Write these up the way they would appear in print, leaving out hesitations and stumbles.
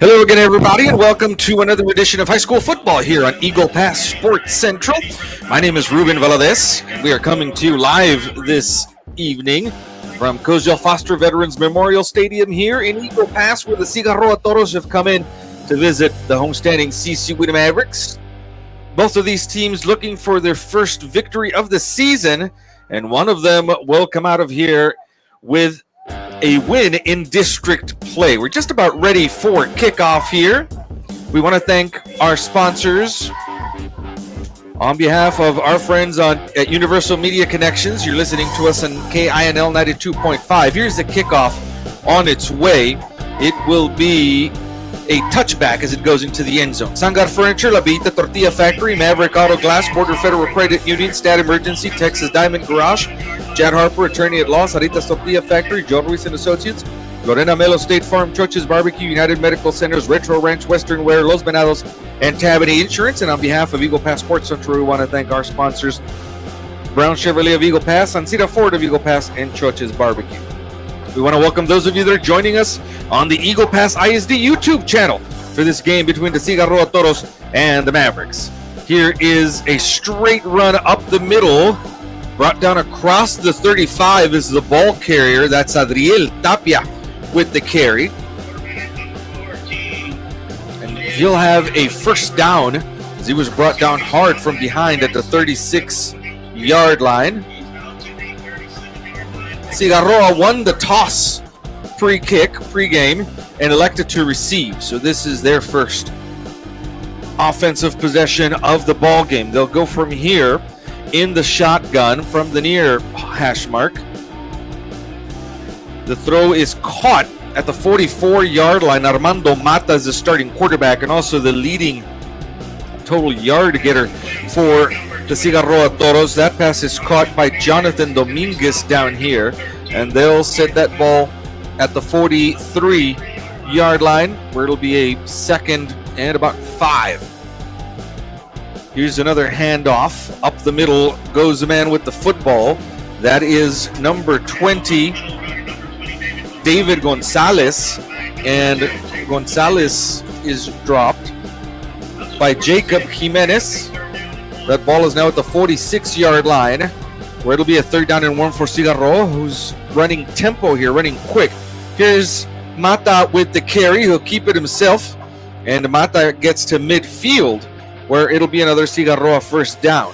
Hello again, everybody, and welcome to another edition of high school football here on Eagle Pass Sports Central. My name is Ruben Valadez. We are coming to you live this evening from Cozumel Foster Veterans Memorial Stadium here in Eagle Pass, where the Cigarroa Toros have come in to visit the homestanding CC Winn Mavericks. Both of these teams looking for their first victory of the season, and one of them will come out of here with a win in district play. We're just about ready for kickoff here. We want to thank our sponsors on behalf of our friends at Universal Media Connections. You're listening to us on KINL 92.5. Here's the kickoff on its way. It will be a touchback as it goes into the end zone. Sangar Furniture, La Vita Tortilla Factory, Maverick Auto Glass, Border Federal Credit Union, Stat Emergency, Texas Diamond Garage, Chad Harper, Attorney at Law, Sarita's Tortilla Factory, John Ruiz and Associates, Lorena Melo State Farm, Churches Barbecue, United Medical Centers, Retro Ranch, Western Wear, Los Venados, and Tabanny Insurance. And on behalf of Eagle Pass Sports Central, we want to thank our sponsors, Brown Chevrolet of Eagle Pass, Ancira Ford of Eagle Pass, and Churches Barbecue. We want to welcome those of you that are joining us on the Eagle Pass ISD YouTube channel for this game between the Cigarroa Toros and the Mavericks. Here is a straight run up the middle, brought down across the 35 is the ball carrier. That's Adriel Tapia with the carry. And he'll have a first down as he was brought down hard from behind at the 36-yard line. Cigarroa won the toss pre-game, and elected to receive. So this is their first offensive possession of the ball game. They'll go from here in the shotgun from the near hash mark. The throw is caught at the 44-yard line. Armando Mata is the starting quarterback and also the leading total yard getter for the Cigarroa Toros. That pass is caught by Jonathan Dominguez down here, and they'll set that ball at the 43-yard line, where it'll be a second and about 5. Here's another handoff. Up the middle goes the man with the football. That is number 20, David Gonzalez, and Gonzalez is dropped by Jacob Jimenez. That ball is now at the 46-yard line, where it'll be a 3rd down and 1 for Cigarroa, who's running tempo here, running quick. Here's Mata with the carry. He'll keep it himself, and Mata gets to midfield, where it'll be another Cigarroa first down.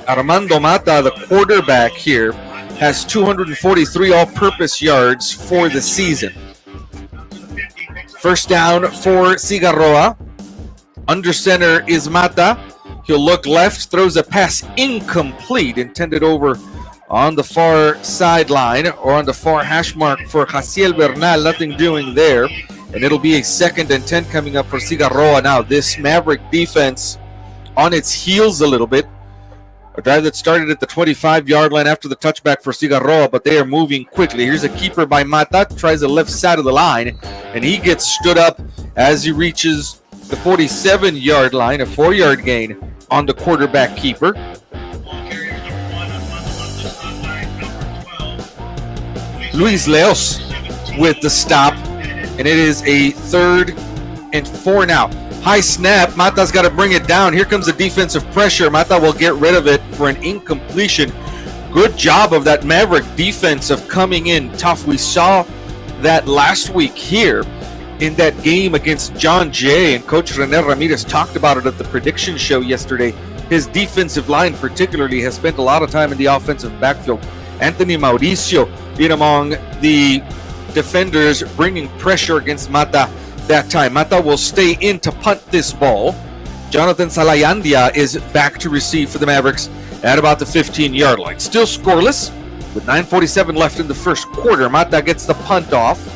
Armando Mata, the quarterback here, has 243 all-purpose yards for the season. First down for Cigarroa. Under center is Mata. He'll look left, throws a pass incomplete, intended over on the far sideline or on the far hash mark for Jaciel Bernal. Nothing doing there. And it'll be a 2nd and 10 coming up for Cigarroa now. This Maverick defense on its heels a little bit. A drive that started at the 25-yard line after the touchback for Cigarroa, but they are moving quickly. Here's a keeper by Mata, tries the left side of the line, and he gets stood up as he reaches the 47-yard line, a 4-yard gain on the quarterback keeper. Luis Leos with the stop, and it is a 3rd and 4 now. High snap. Mata's got to bring it down. Here comes the defensive pressure. Mata will get rid of it for an incompletion. Good job of that Maverick defense of coming in tough. We saw that last week here in that game against John Jay, and Coach Rene Ramirez talked about it at the prediction show yesterday. His defensive line particularly has spent a lot of time in the offensive backfield. Anthony Mauricio being among the defenders, bringing pressure against Mata that time. Mata will stay in to punt this ball. Jonathan Salayandia is back to receive for the Mavericks at about the 15-yard line. Still scoreless with 9:47 left in the first quarter. Mata gets the punt off.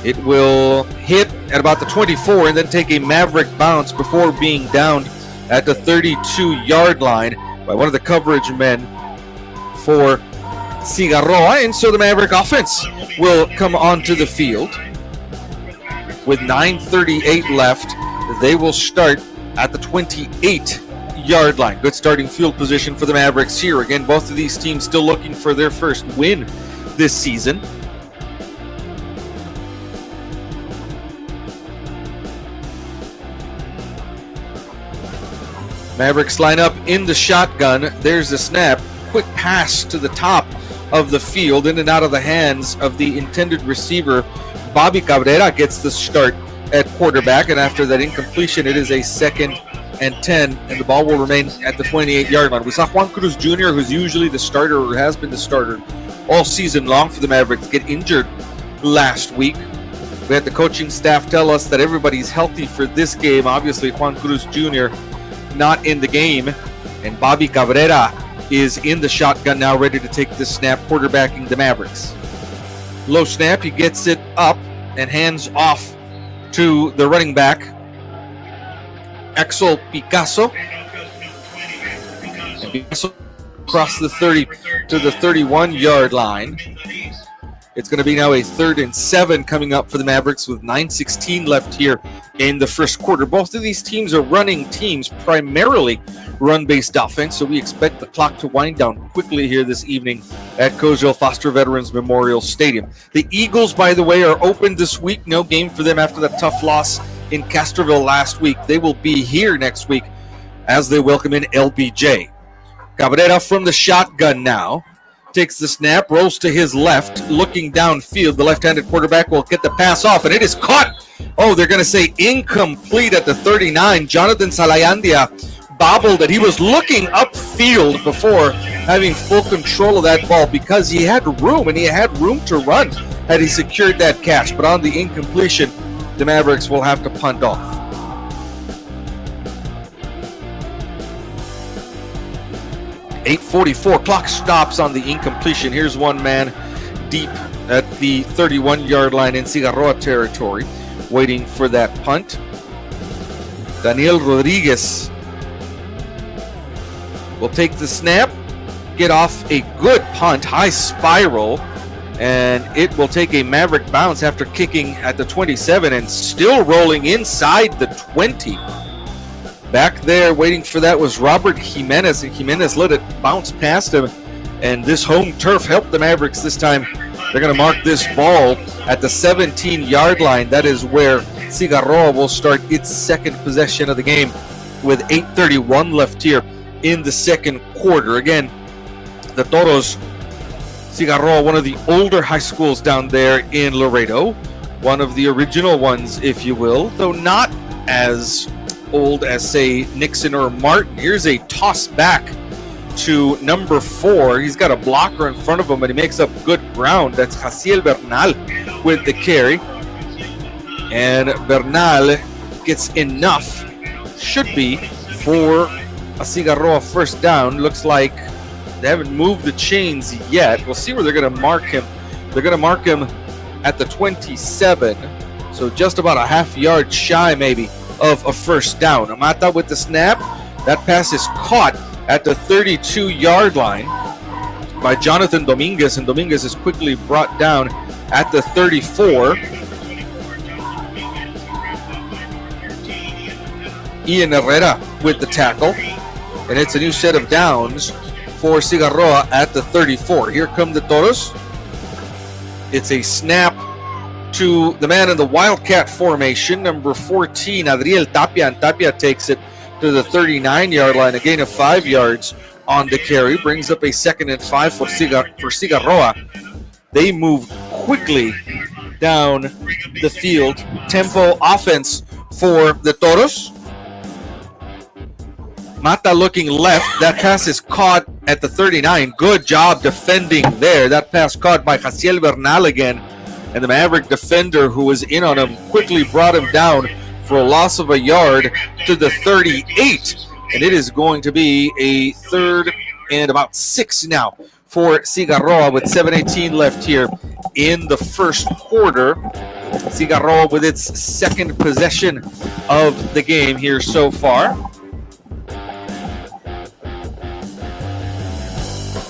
It will hit at about the 24 and then take a Maverick bounce before being downed at the 32-yard line by one of the coverage men for Cigarroa. And so the Maverick offense will come onto the field. With 9:38 left, they will start at the 28-yard line. Good starting field position for the Mavericks here. Again, both of these teams still looking for their first win this season. Mavericks line up in the shotgun. There's the snap. Quick pass to the top of the field, in and out of the hands of the intended receiver. Bobby Cabrera gets the start at quarterback, and after that incompletion, it is a 2nd and 10, and the ball will remain at the 28-yard line. We saw Juan Cruz Jr., who's usually the starter, or has been the starter all season long for the Mavericks, get injured last week. We had the coaching staff tell us that everybody's healthy for this game. Obviously, Juan Cruz Jr. not in the game, and Bobby Cabrera is in the shotgun now, ready to take this snap, quarterbacking the Mavericks. Low snap, he gets it up and hands off to the running back, Axel Picasso. And Picasso across the 30 to the 31-yard line. It's going to be now a 3rd and 7 coming up for the Mavericks with 9:16 left here in the first quarter. Both of these teams are running teams, primarily run-based offense, so we expect the clock to wind down quickly here this evening at Kozel Foster Veterans Memorial Stadium. The Eagles, by the way, are open this week. No game for them after that tough loss in Castroville last week. They will be here next week as they welcome in LBJ. Cabrera from the shotgun now. Takes the snap, rolls to his left, looking downfield. The left-handed quarterback will get the pass off, and it is caught. Oh, they're going to say incomplete at the 39. Jonathan Salayandia bobbled it. He was looking upfield before having full control of that ball because he had room, and he had room to run had he secured that catch. But on the incompletion, the Mavericks will have to punt off. 8:44, clock stops on the incompletion. Here's one man deep at the 31-yard line in Cigarroa territory, waiting for that punt. Daniel Rodriguez will take the snap, get off a good punt, high spiral, and it will take a Maverick bounce after kicking at the 27 and still rolling inside the 20. Back there waiting for that was Robert Jimenez, and Jimenez let it bounce past him, and this home turf helped the Mavericks this time. They're going to mark this ball at the 17-yard line. That is where Cigarroa will start its second possession of the game with 8:31 left here in the second quarter. Again, the Toros, Cigarroa, one of the older high schools down there in Laredo, one of the original ones, if you will, though not as old as, say, Nixon or Martin. Here's a toss back to number 4. He's got a blocker in front of him, but he makes up good ground. That's Jaciel Bernal with the carry. And Bernal gets enough, should be, for a Cigarroa first down. Looks like they haven't moved the chains yet. We'll see where they're going to mark him. They're going to mark him at the 27, so just about a half yard shy, maybe, of a first down. Amata with the snap. That pass is caught at the 32-yard line by Jonathan Dominguez, and Dominguez is quickly brought down at the 34. Ian Herrera with the tackle, and it's a new set of downs for Cigarroa at the 34. Here come the Toros. It's a snap to the man in the Wildcat formation, number 14, Adriel Tapia, and Tapia takes it to the 39-yard line, a gain of 5 yards on the carry, brings up a 2nd and 5 for Cigarroa. They move quickly down the field. Tempo offense for the Toros. Mata looking left. That pass is caught at the 39. Good job defending there. That pass caught by Jaciel Bernal again. And the Maverick defender who was in on him quickly brought him down for a loss of a yard to the 38. And it is going to be a 3rd and about 6 now for Cigarroa with 7:18 left here in the first quarter. Cigarroa with its second possession of the game here so far.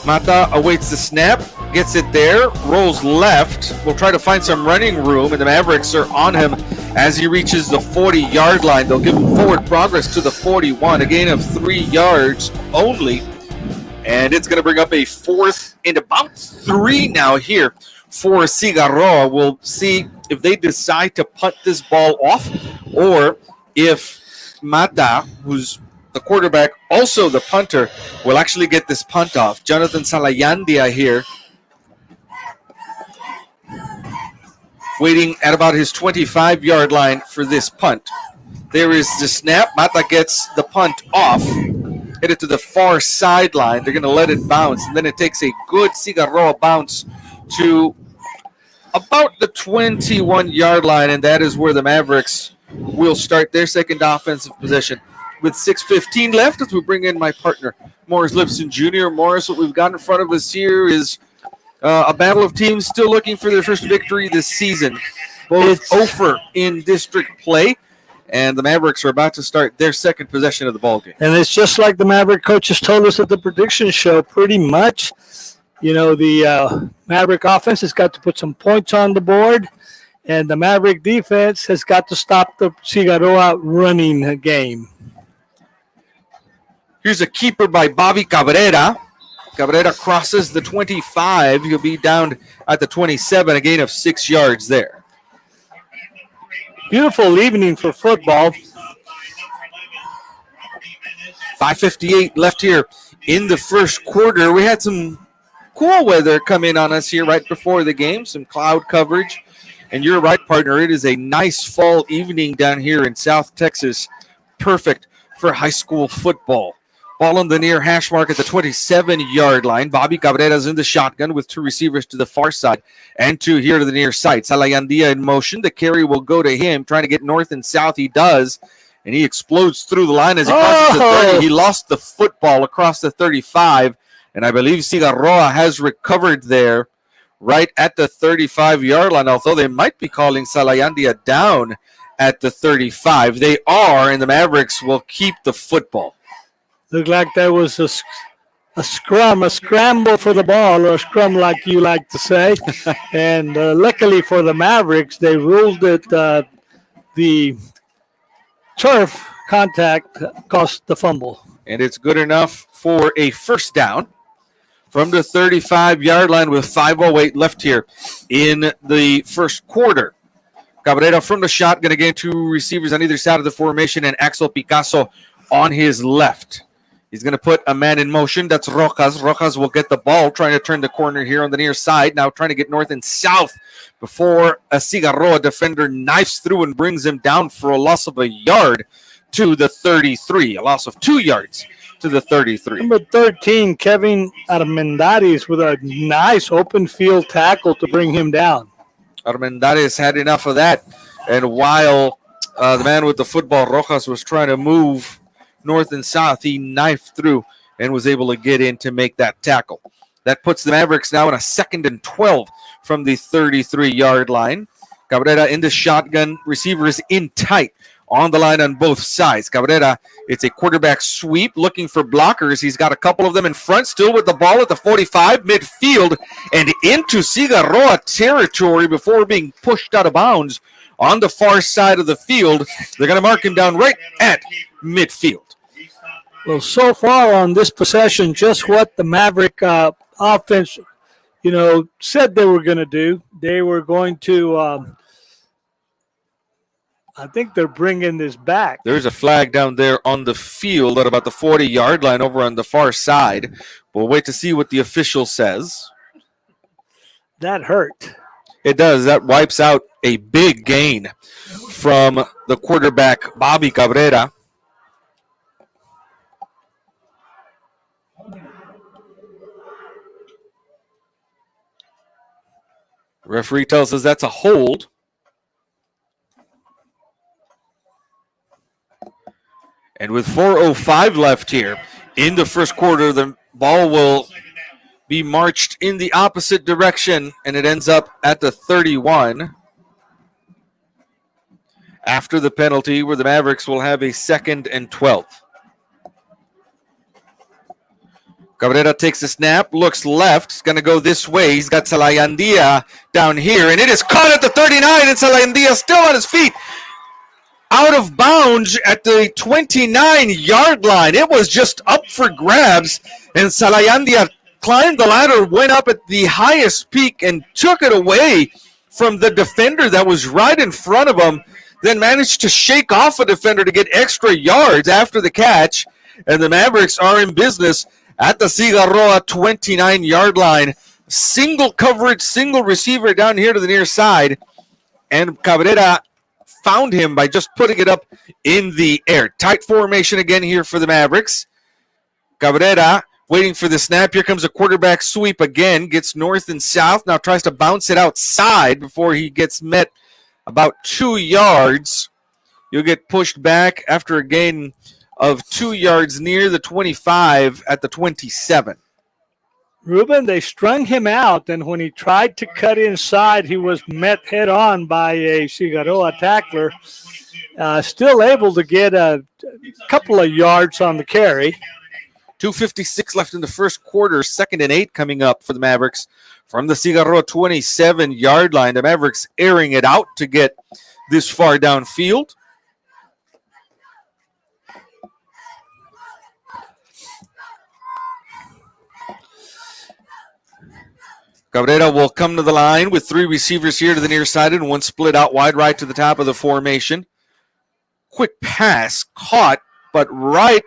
Mata awaits the snap, gets it there, rolls left, will try to find some running room, and the Mavericks are on him as he reaches the 40-yard line. They'll give him forward progress to the 41, a gain of 3 yards only, and it's going to bring up a 4th and about 3 now here for Cigarroa. We'll see if they decide to punt this ball off, or if Mata, who's the quarterback, also the punter, will actually get this punt off. Jonathan Salayandia here, waiting at about his 25-yard line for this punt. There is the snap. Mata gets the punt off, hit it to the far sideline. They're going to let it bounce, and then it takes a good Cigarroa bounce to about the 21-yard line, and that is where the Mavericks will start their second offensive possession. With 6:15 left, as we bring in my partner, Morris Lipson Jr. Morris, what we've got in front of us here is a battle of teams still looking for their first victory this season. Both Ophir in district play, and the Mavericks are about to start their second possession of the ballgame. And it's just like the Maverick coaches told us at the prediction show, pretty much. You know, the Maverick offense has got to put some points on the board, and the Maverick defense has got to stop the Cigarroa running game. Here's a keeper by Bobby Cabrera. Cabrera crosses the 25. He'll be down at the 27, a gain of 6 yards there. Beautiful evening for football. 5:58 left here in the first quarter. We had some cool weather come in on us here right before the game, some cloud coverage. And you're right, partner. It is a nice fall evening down here in South Texas. Perfect for high school football. Ball on the near hash mark at the 27-yard line. Bobby Cabrera's in the shotgun with two receivers to the far side and two here to the near side. Salayandia in motion. The carry will go to him, trying to get north and south. He does, and he explodes through the line as he crosses the 30. He lost the football across the 35, and I believe Cigarroa has recovered there right at the 35-yard line, although they might be calling Salayandia down at the 35. They are, and the Mavericks will keep the football. Looked like there was a scramble for the ball, or a scrum like you like to say. And luckily for the Mavericks, they ruled it the turf contact caused the fumble. And it's good enough for a first down from the 35-yard line with 5:08 left here in the first quarter. Cabrera from the shotgun, again, two receivers on either side of the formation, and Axel Picasso on his left. He's going to put a man in motion. That's Rojas. Rojas will get the ball, trying to turn the corner here on the near side. Now trying to get north and south before a Cigarroa defender knifes through and brings him down for a loss of a yard to the 33. A loss of 2 yards to the 33. Number 13, Kevin Armendariz, with a nice open field tackle to bring him down. Armendariz had enough of that. And while the man with the football, Rojas, was trying to move north and south, he knifed through and was able to get in to make that tackle. That puts the Mavericks now in a 2nd and 12 from the 33-yard line. Cabrera in the shotgun, receivers in tight on the line on both sides. Cabrera, it's a quarterback sweep looking for blockers. He's got a couple of them in front, still with the ball at the 45, midfield, and into Cigarroa territory before being pushed out of bounds on the far side of the field. They're going to mark him down right at midfield. Well, so far on this possession, just what the Maverick offense, said they were going to do. They were going to, I think they're bringing this back. There's a flag down there on the field at about the 40-yard line over on the far side. We'll wait to see what the official says. That hurt. It does. That wipes out a big gain from the quarterback, Bobby Cabrera. The referee tells us that's a hold. And with 4:05 left here in the first quarter, the ball will be marched in the opposite direction, and it ends up at the 31 after the penalty, where the Mavericks will have a 2nd and 12. Cabrera takes a snap, looks left. He's going to go this way. He's got Salayandia down here, and it is caught at the 39, and Salayandia still on his feet. Out of bounds at the 29-yard line. It was just up for grabs, and Salayandia climbed the ladder, went up at the highest peak, and took it away from the defender that was right in front of him, then managed to shake off a defender to get extra yards after the catch. And the Mavericks are in business at the Cigarroa 29-yard line. Single coverage, single receiver down here to the near side. And Cabrera found him by just putting it up in the air. Tight formation again here for the Mavericks. Cabrera waiting for the snap. Here comes a quarterback sweep again. Gets north and south. Now tries to bounce it outside before he gets met about 2 yards. You'll get pushed back after a gain of 2 yards near the 25 at the 27. Ruben, they strung him out, and when he tried to cut inside, he was met head-on by a Cigarroa tackler. Still able to get a couple of yards on the carry. 2:56 left in the first quarter. 2nd and 8 coming up for the Mavericks from the Cigarroa 27-yard line. The Mavericks airing it out to get this far downfield. Cabrera will come to the line with 3 receivers here to the near side and 1 split out wide right to the top of the formation. Quick pass caught, but right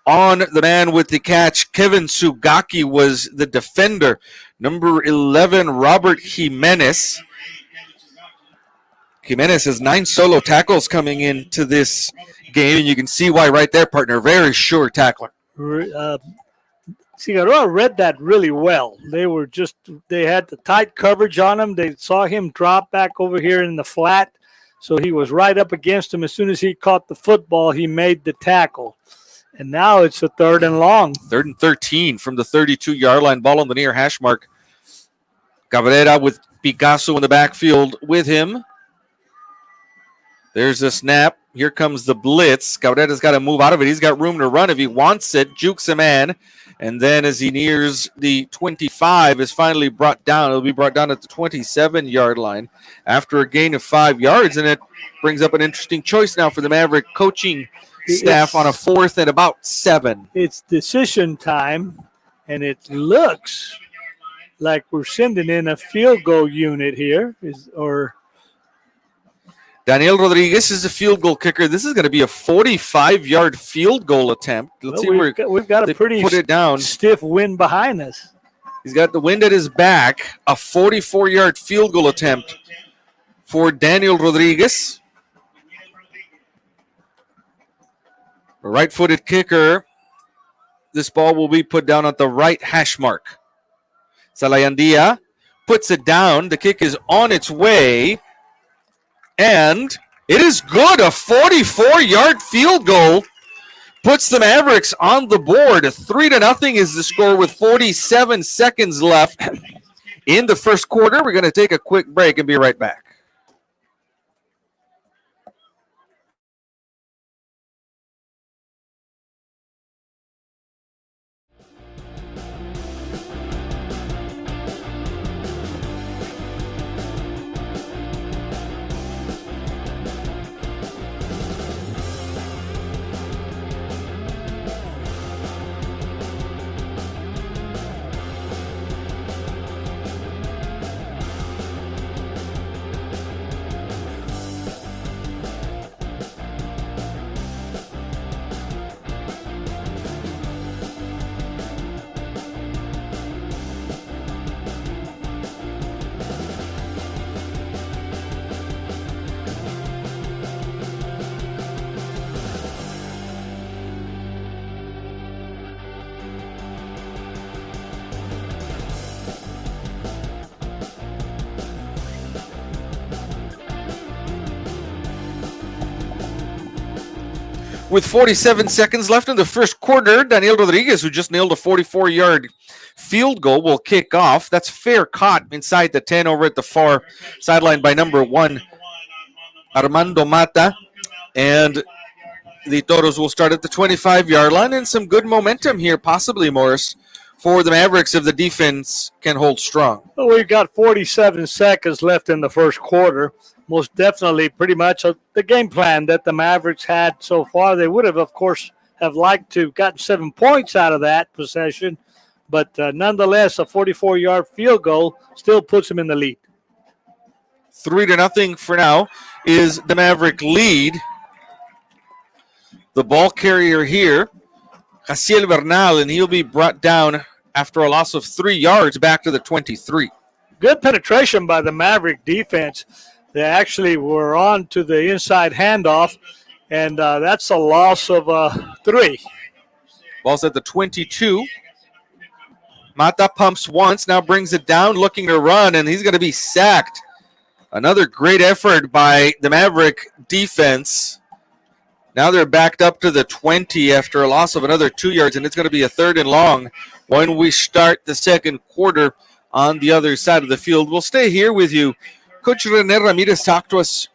on the man with the catch. Kevin Sugaki was the defender. Number 11, Robert Jimenez. Jimenez has 9 solo tackles coming into this game, and you can see why right there, partner. Very sure tackler. Cigarroa read that really well. They had the tight coverage on him. They saw him drop back over here in the flat, so he was right up against him. As soon as he caught the football, he made the tackle. And now it's a 3rd and long. 3rd and 13 from the 32-yard line. Ball on the near hash mark. Cabrera with Picasso in the backfield with him. There's a snap. Here comes the blitz. Cabrera's got to move out of it. He's got room to run if he wants it. Jukes a man. And then as he nears the 25, is finally brought down. It'll be brought down at the 27-yard line after a gain of 5 yards. And it brings up an interesting choice now for the Maverick coaching staff on a 4th and about 7. It's decision time, and it looks like we're sending in a field goal unit here. Daniel Rodriguez is a field goal kicker. This is going to be a 45-yard field goal attempt. Let's see where we've got a pretty put it down. Stiff wind behind us. He's got the wind at his back. A 44-yard field goal attempt for Daniel Rodriguez. A right-footed kicker. This ball will be put down at the right hash mark. Salayandia puts it down. The kick is on its way. And it is good. A 44-yard field goal puts the Mavericks on the board. 3-0 is the score with 47 seconds left in the first quarter. We're going to take a quick break and be right back. With 47 seconds left in the first quarter, Daniel Rodriguez, who just nailed a 44-yard field goal, will kick off. That's fair caught inside the 10 over at the far sideline by number 1, Armando Mata. And the Toros will start at the 25-yard line, and some good momentum here, possibly, Morris, for the Mavericks if the defense can hold strong. Well, we've got 47 seconds left in the first quarter. Most definitely pretty much the game plan that the Mavericks had so far. They would have, of course, have liked to have gotten 7 points out of that possession, but nonetheless, a 44-yard field goal still puts them in the lead. 3-0 for now is the Maverick lead. The ball carrier here Jaciel Bernal, and he'll be brought down after a loss of 3 yards back to the 23. Good penetration by the Maverick defense. They actually were on to the inside handoff, and that's a loss of 3. Ball's at the 22. Mata pumps once, now brings it down, looking to run, and he's going to be sacked. Another great effort by the Maverick defense. Now they're backed up to the 20 after a loss of another 2 yards, and it's going to be a 3rd and long when we start the second quarter on the other side of the field. We'll stay here with you. Coach Rene Ramirez talked to us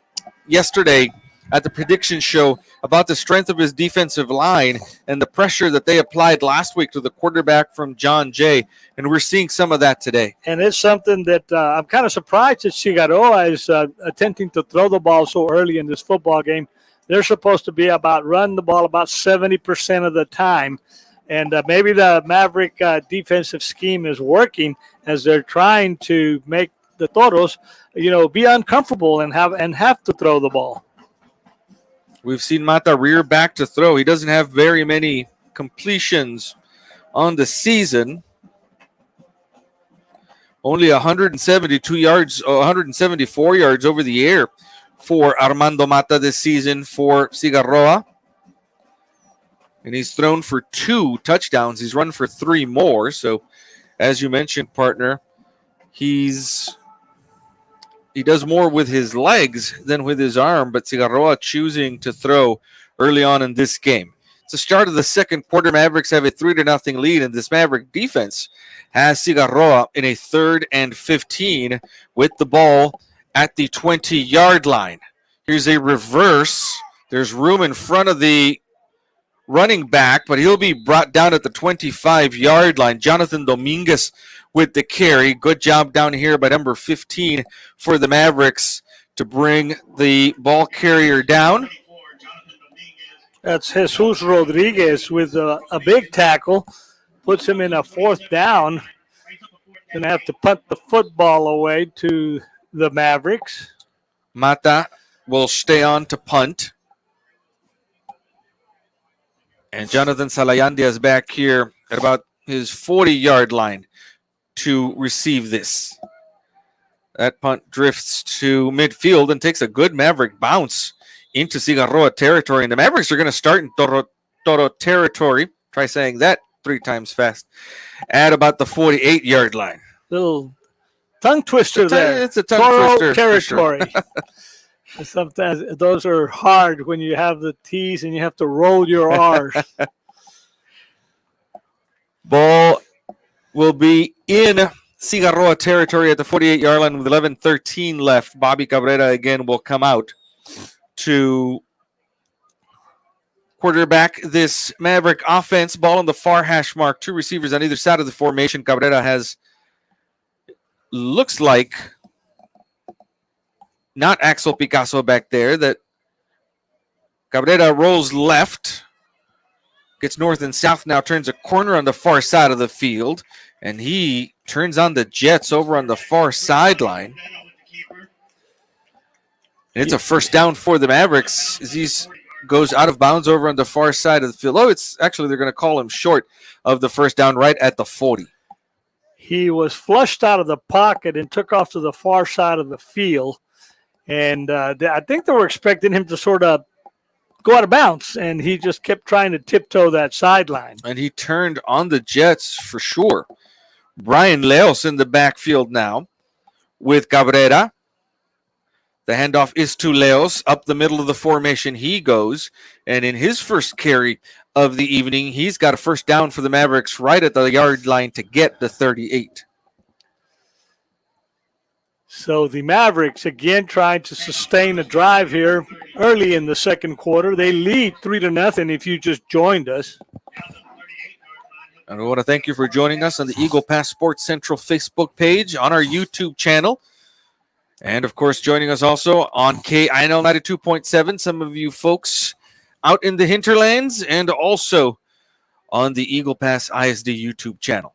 yesterday at the prediction show about the strength of his defensive line and the pressure that they applied last week to the quarterback from John Jay, and we're seeing some of that today. And it's something that I'm kind of surprised that Cigarroa is attempting to throw the ball so early in this football game. They're supposed to be running the ball about 70% of the time, and maybe the Maverick defensive scheme is working as they're trying to make the Toros, be uncomfortable and have to throw the ball. We've seen Mata rear back to throw. He doesn't have very many completions on the season. Only 172 yards, 174 yards over the air for Armando Mata this season for Cigarroa. And he's thrown for 2 touchdowns. He's run for 3 more. So, as you mentioned, partner, he does more with his legs than with his arm, but Cigarroa choosing to throw early on in this game. It's the start of the second quarter. Mavericks have a 3-0 lead, and this Maverick defense has Cigarroa in a 3rd and 15 with the ball at the 20-yard line. Here's a reverse. There's room in front of the running back, but he'll be brought down at the 25-yard line. Jonathan Dominguez with the carry. Good job down here by number 15 for the Mavericks to bring the ball carrier down. That's Jesus Rodriguez with a big tackle. Puts him in a 4th down. Going to have to punt the football away to the Mavericks. Mata will stay on to punt. And Jonathan Salayandia is back here at about his 40-yard line to receive this. That punt drifts to midfield and takes a good Maverick bounce into Cigarroa territory. And the Mavericks are going to start in Toro territory. Try saying that 3 times fast. At about the 48-yard line. Little tongue twister there. It's a tongue twister. Territory. Sure. Sometimes those are hard when you have the T's and you have to roll your R's. Ball will be in Cigarroa territory at the 48-yard line with 11:13 left. Bobby Cabrera again will come out to quarterback this Maverick offense. Ball on the far hash mark. 2 receivers on either side of the formation. Cabrera has, looks like, not Axel Picasso back there. That Cabrera rolls left, gets north and south now, turns a corner on the far side of the field, and he turns on the jets over on the far sideline. And it's a first down for the Mavericks as he goes out of bounds over on the far side of the field. Oh, it's actually, they're going to call him short of the first down right at the 40. He was flushed out of the pocket and took off to the far side of the field. And I think they were expecting him to sort of go out of bounds, and he just kept trying to tiptoe that sideline. And he turned on the jets for sure. Brian Leos in the backfield now with Cabrera. The handoff is to Leos. Up the middle of the formation he goes. And in his first carry of the evening, he's got a first down for the Mavericks right at the yard line to get the 38. So the Mavericks, again, trying to sustain a drive here early in the second quarter. They lead 3-0 if you just joined us. And we want to thank you for joining us on the Eagle Pass Sports Central Facebook page, on our YouTube channel. And, of course, joining us also on KINL 92.7, some of you folks out in the hinterlands, and also on the Eagle Pass ISD YouTube channel.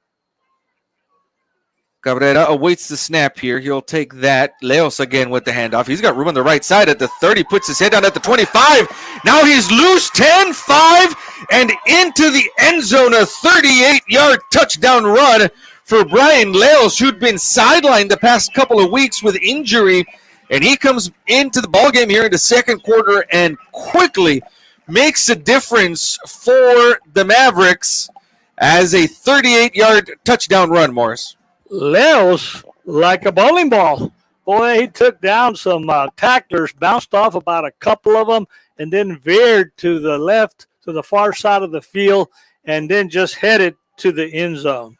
Cabrera awaits the snap here. He'll take that. Leos again with the handoff. He's got room on the right side at the 30. Puts his head down at the 25. Now he's loose. 10, 5, and into the end zone. A 38-yard touchdown run for Brian Leos, who'd been sidelined the past couple of weeks with injury. And he comes into the ballgame here in the second quarter and quickly makes a difference for the Mavericks as a 38-yard touchdown run, Morris. Leos, like a bowling ball. Boy, he took down some tacklers, bounced off about a couple of them, and then veered to the left, to the far side of the field, and then just headed to the end zone.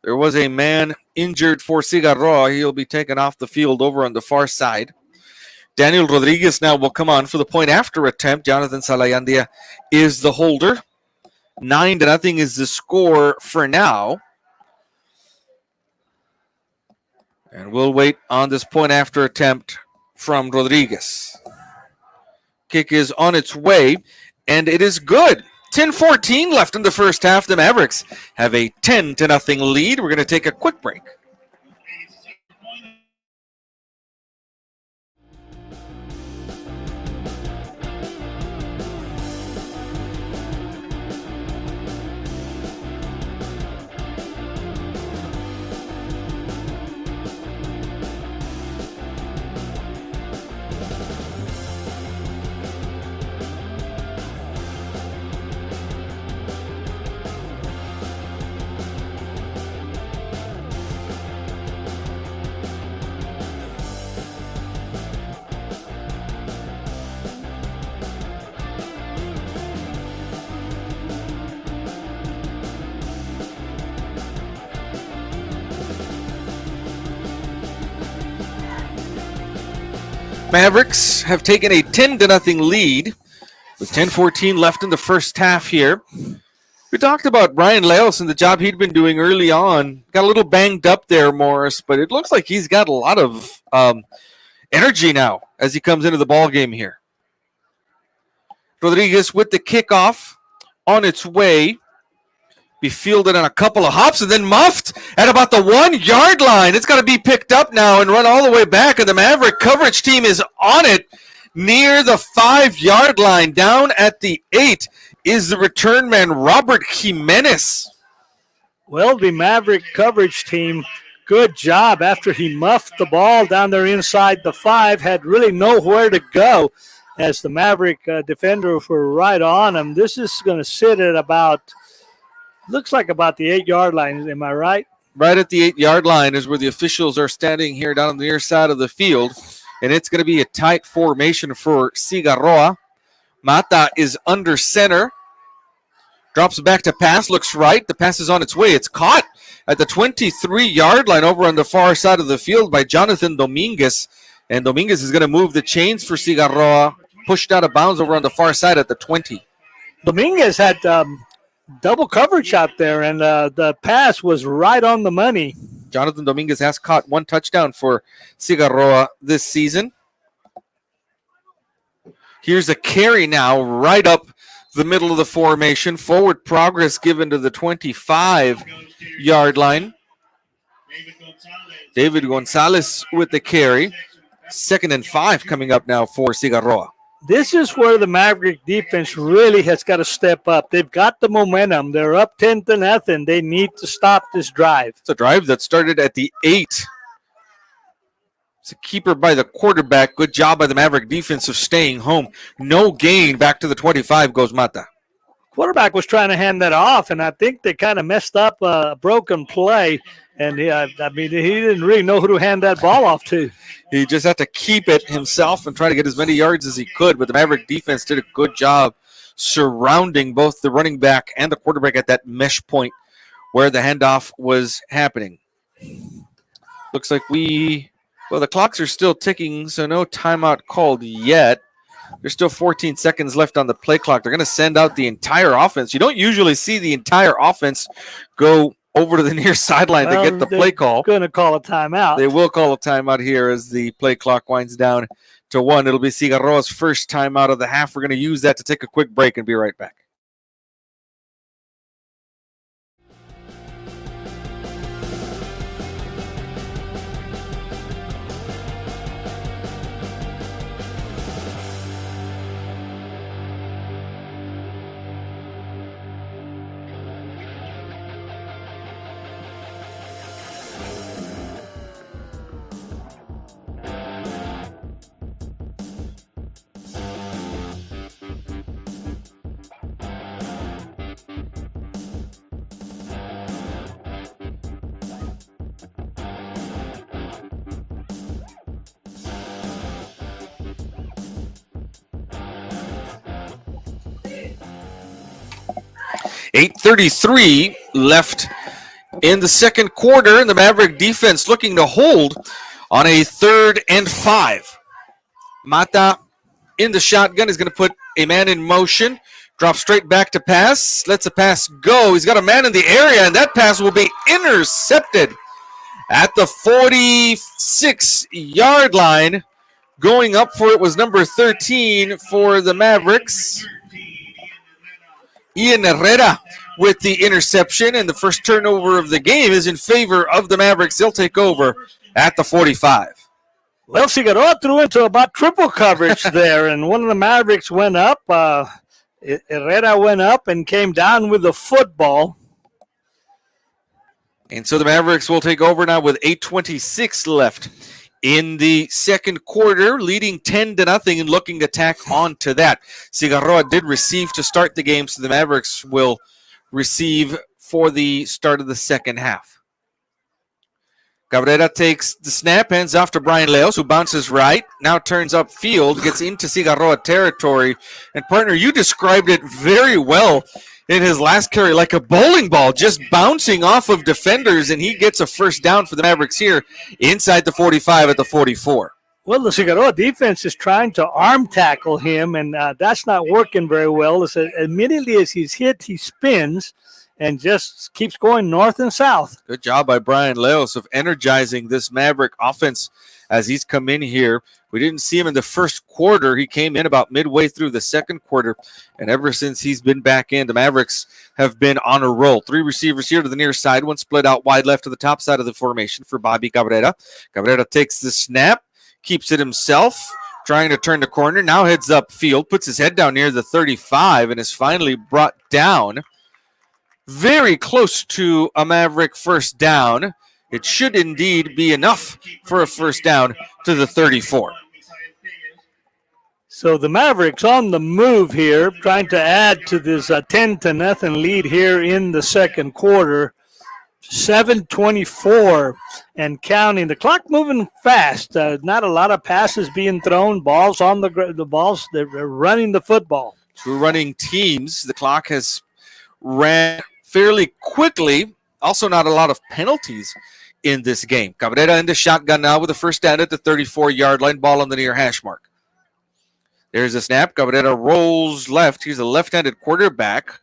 There was a man injured for Cigarroa. He'll be taken off the field over on the far side. Daniel Rodriguez now will come on for the point after attempt. Jonathan Salayandia is the holder. 9-0 is the score for now. And we'll wait on this point after attempt from Rodriguez. Kick is on its way, and it is good. 10-14 left in the first half. The Mavericks have a 10-0 lead. We're going to take a quick break. Mavericks have taken a 10-0 lead with 10-14 left in the first half here. We talked about Brian Leos and the job he'd been doing early on. Got a little banged up there, Morris, but it looks like he's got a lot of energy now as he comes into the ball game here. Rodriguez with the kickoff on its way. Be fielded on a couple of hops and then muffed at about the 1 yard line. It's got to be picked up now and run all the way back, and the Maverick coverage team is on it near the 5 yard line. Down at the 8 is the return man, Robert Jimenez. Well, the Maverick coverage team, good job after he muffed the ball down there inside the 5, had really nowhere to go as the Maverick defenders were right on him. This is going to sit at about, looks like about the 8 yard line. Am I right? Right at the 8 yard line is where the officials are standing here down on the near side of the field. And it's going to be a tight formation for Cigarroa. Mata is under center. Drops back to pass, looks right. The pass is on its way. It's caught at the 23 yard line over on the far side of the field by Jonathan Dominguez. And Dominguez is going to move the chains for Cigarroa. Pushed out of bounds over on the far side at the 20. Dominguez had double coverage out there, and the pass was right on the money. Jonathan Dominguez has caught one touchdown for Cigarroa this season. Here's a carry now right up the middle of the formation. Forward progress given to the 25 yard line. David Gonzalez with the carry. 2nd and 5 coming up now for Cigarroa. This is where the Maverick defense really has got to step up. They've got the momentum. They're up 10-0. They need to stop this drive. It's a drive that started at the 8. It's a keeper by the quarterback. Good job by the Maverick defense of staying home. No gain. Back to the 25 goes Mata. Quarterback was trying to hand that off, and I think they kind of messed up a broken play. And he didn't really know who to hand that ball off to. He just had to keep it himself and try to get as many yards as he could. But the Maverick defense did a good job surrounding both the running back and the quarterback at that mesh point where the handoff was happening. Looks like the clocks are still ticking, so no timeout called yet. There's still 14 seconds left on the play clock. They're going to send out the entire offense. You don't usually see the entire offense go over to the near sideline to get the play call. Going to call a timeout. They will call a timeout here as the play clock winds down to 1. It'll be Cigarroa's first timeout of the half. We're going to use that to take a quick break and be right back. 8:33 left in the second quarter, and the Maverick defense looking to hold on a 3rd and 5. Mata in the shotgun is going to put a man in motion. Drop straight back to pass. Lets a pass go. He's got a man in the area, and that pass will be intercepted at the 46-yard line. Going up for it was number 13 for the Mavericks, Ian Herrera, with the interception, and the first turnover of the game is in favor of the Mavericks. They'll take over at the 45. Well, Cigarroa threw into about triple coverage there, and one of the Mavericks went up. Herrera went up and came down with the football. And so the Mavericks will take over now with 8:26 left in the second quarter, leading 10-0 and looking to tack on to that. Cigarroa did receive to start the game, so the Mavericks will receive for the start of the second half. Cabrera takes the snap, hands off to Brian Leos, who bounces right, now turns upfield, gets into Cigarroa territory. And, partner, you described it very well in his last carry, like a bowling ball, just bouncing off of defenders, and he gets a first down for the Mavericks here inside the 45 at the 44. Well, the Cigarroa defense is trying to arm tackle him, and that's not working very well. Immediately as he's hit, he spins and just keeps going north and south. Good job by Brian Leos of energizing this Maverick offense as he's come in here. We didn't see him in the first quarter. He came in about midway through the second quarter, and ever since he's been back in, the Mavericks have been on a roll. 3 receivers here to the near side, one split out wide left to the top side of the formation for Bobby Cabrera. Cabrera takes the snap, keeps it himself, trying to turn the corner, now heads upfield, puts his head down near the 35, and is finally brought down very close to a Maverick first down. It should indeed be enough for a first down to the 34. So the Mavericks on the move here, trying to add to this 10-0 lead here in the second quarter. 7:24 and counting. The clock moving fast. Not a lot of passes being thrown. Balls on the balls. They're running the football. 2 running teams. The clock has ran fairly quickly. Also not a lot of penalties in this game. Cabrera in the shotgun now with a first down at the 34-yard line. Ball on the near hash mark. There's a snap. Cabrera rolls left. He's a left-handed quarterback.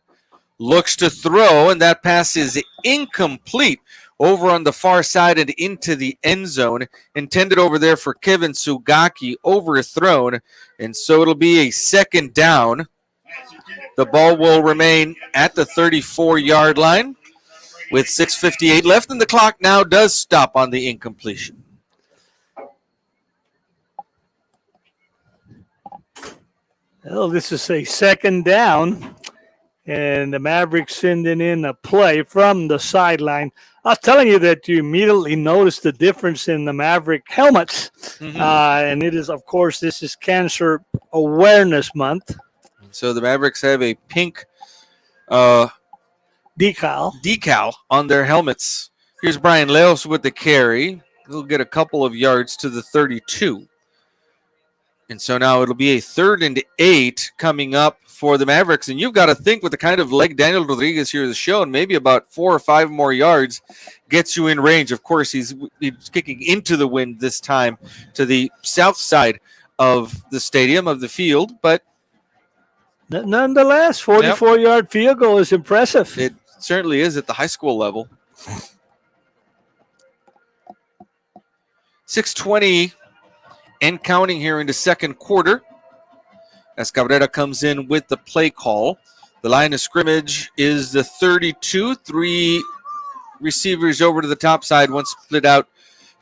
Looks to throw, and that pass is incomplete over on the far side and into the end zone. Intended over there for Kevin Sugaki, overthrown, and so it'll be a second down. The ball will remain at the 34-yard line with 6:58 left, and the clock now does stop on the incompletion. Well, this is a second down, and the Mavericks sending in a play from the sideline. I was telling you that you immediately noticed the difference in the Maverick helmets, and it is, of course, this is Cancer Awareness Month. So the Mavericks have a pink decal on their helmets. Here's Brian Leos with the carry. He'll get a couple of yards to the 32. And so now it'll be a 3rd and 8 coming up for the Mavericks. And you've got to think with the kind of leg Daniel Rodriguez here has shown, maybe about 4 or 5 more yards gets you in range. Of course, he's kicking into the wind this time to the south side of the stadium, of the field. But nonetheless, 44-yard field goal is impressive. It certainly is at the high school level. 6:20 and counting here in the second quarter as Cabrera comes in with the play call. The line of scrimmage is the 32. 3 receivers over to the top side, one split out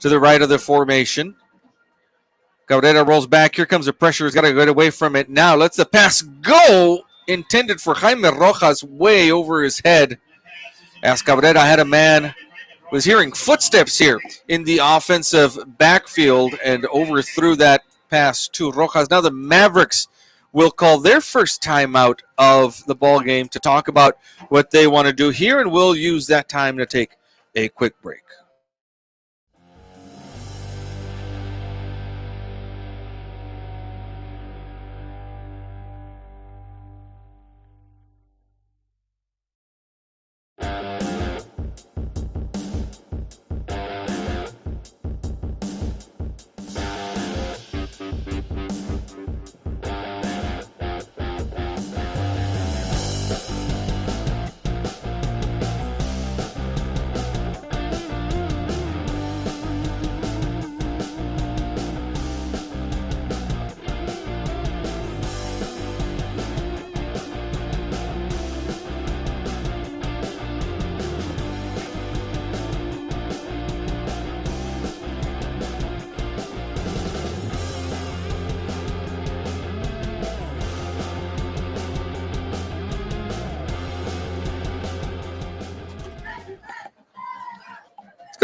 to the right of the formation. Cabrera rolls back. Here comes the pressure. He's got to get away from it now. Lets the pass go. Intended for Jaime Rojas, way over his head. As Cabrera had a man, was hearing footsteps here in the offensive backfield and overthrew that pass to Rojas. Now the Mavericks will call their first timeout of the ball game to talk about what they want to do here, and we'll use that time to take a quick break.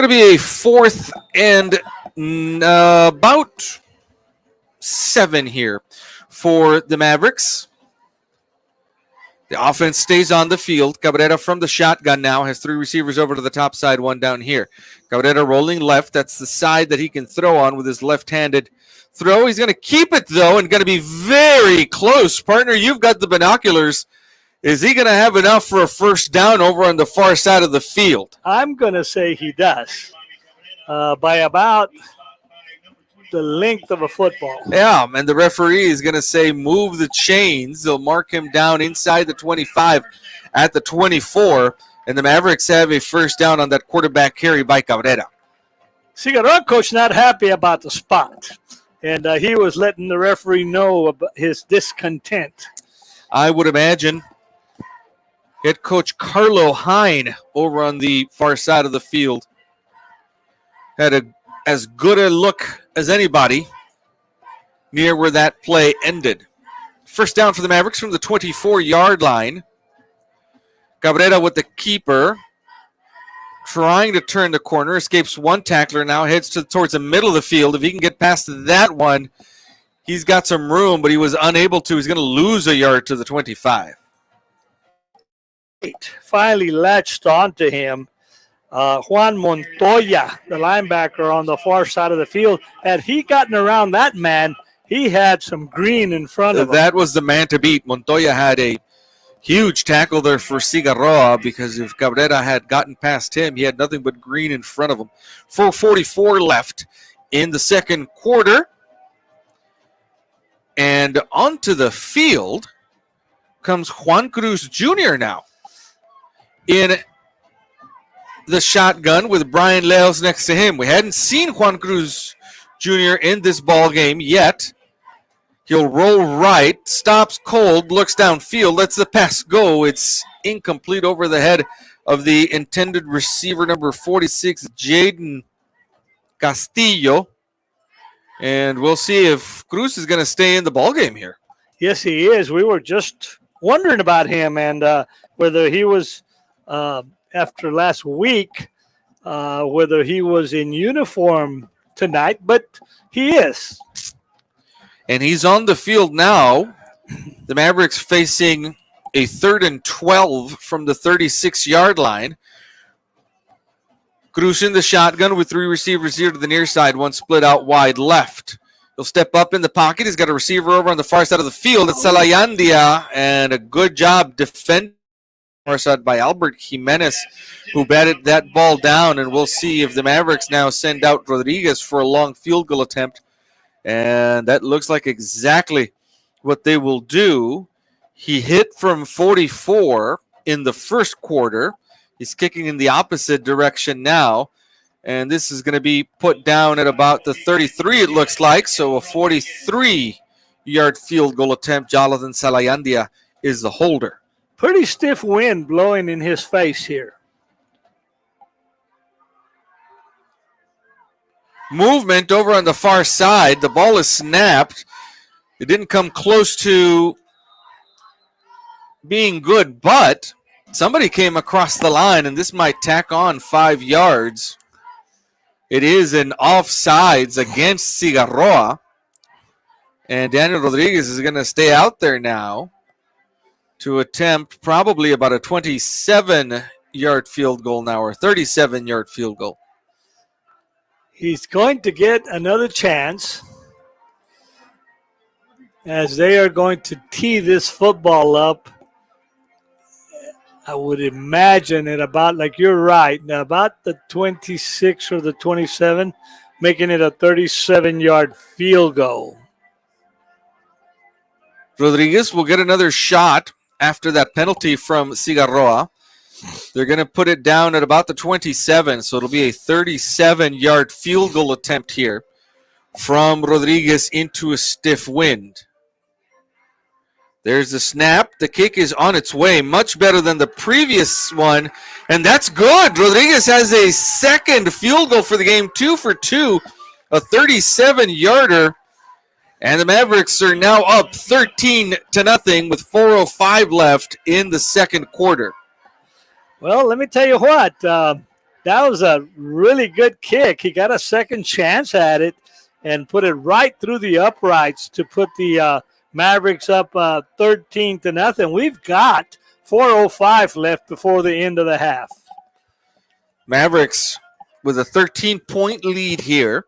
going to be a 4th and about 7 here for the Mavericks. The offense stays on the field. Cabrera from the shotgun now has 3 receivers over to the top side, 1 down here. Cabrera rolling left. That's the side that he can throw on with his left-handed throw. He's going to keep it, though, and going to be very close. Partner, you've got the binoculars. Is he going to have enough for a first down over on the far side of the field? I'm going to say he does by about the length of a football. Yeah, and the referee is going to say move the chains. They'll mark him down inside the 25 at the 24, and the Mavericks have a first down on that quarterback carry by Cabrera. Cigarroa coach not happy about the spot, and he was letting the referee know about his discontent. I would imagine head coach Carlo Hine over on the far side of the field had as good a look as anybody near where that play ended. First down for the Mavericks from the 24-yard line. Cabrera with the keeper, trying to turn the corner, escapes one tackler, now heads towards the middle of the field. If he can get past that one, he's got some room, but he was unable to. He's going to lose a yard to the 25. Finally latched onto him. Juan Montoya, the linebacker on the far side of the field, had he gotten around that man, he had some green in front of him. That was the man to beat. Montoya had a huge tackle there for Cigarroa because if Cabrera had gotten past him, he had nothing but green in front of him. 4:44 left in the second quarter. And onto the field comes Juan Cruz Jr. now in the shotgun with Brian Leos next to him. We hadn't seen Juan Cruz Jr. in this ball game yet. He'll roll right, stops cold, looks downfield, lets the pass go. It's incomplete over the head of the intended receiver, number 46, Jaden Castillo. And we'll see if Cruz is going to stay in the ball game here. Yes, he is. We were just wondering about him and whether he was after last week, whether he was in uniform tonight, but he is. And he's on the field now. The Mavericks facing a 3rd and 12 from the 36-yard line. Cruz in the shotgun with 3 receivers here to the near side, 1 split out wide left. He'll step up in the pocket. He's got a receiver over on the far side of the field. It's Salayandia, and a good job defending far side by Albert Jimenez, who batted that ball down. And we'll see if the Mavericks now send out Rodriguez for a long field goal attempt. And that looks like exactly what they will do. He hit from 44 in the first quarter. He's kicking in the opposite direction now. And this is going to be put down at about the 33, it looks like. So a 43-yard field goal attempt. Jonathan Salayandia is the holder. Pretty stiff wind blowing in his face here. Movement over on the far side. The ball is snapped. It didn't come close to being good, but somebody came across the line, and this might tack on 5 yards. It is an offsides against Cigarroa, and Daniel Rodriguez is going to stay out there now to attempt probably about a 27-yard field goal now, or 37-yard field goal. He's going to get another chance as they are going to tee this football up. I would imagine at about, like you're right, about the 26 or the 27, making it a 37-yard field goal. Rodriguez will get another shot after that penalty from Cigarroa. They're going to put it down at about the 27, so it'll be a 37-yard field goal attempt here from Rodriguez into a stiff wind. There's the snap. The kick is on its way, much better than the previous one, and that's good. Rodriguez has a second field goal for the game, 2 for 2, a 37-yarder, and the Mavericks are now up 13-0 with 4:05 left in the second quarter. Well, let me tell you what. That was a really good kick. He got a second chance at it and put it right through the uprights to put the Mavericks up 13-0. We've got 4:05 left before the end of the half. Mavericks with a 13-point lead here.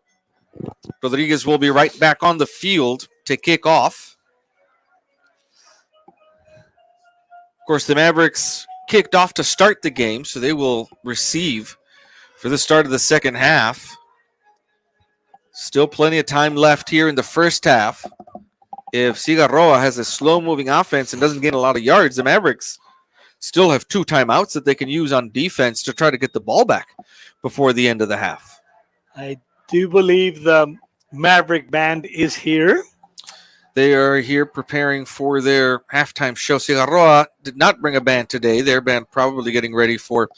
Rodriguez will be right back on the field to kick off. Of course, the Mavericks kicked off to start the game, so they will receive for the start of the second half. Still plenty of time left here in the first half. If Cigarroa has a slow-moving offense and doesn't gain a lot of yards, the Mavericks still have 2 timeouts that they can use on defense to try to get the ball back before the end of the half. I do believe the Maverick band is here. They are here preparing for their halftime show. Cigarroa did not bring a band today. Their band probably getting ready for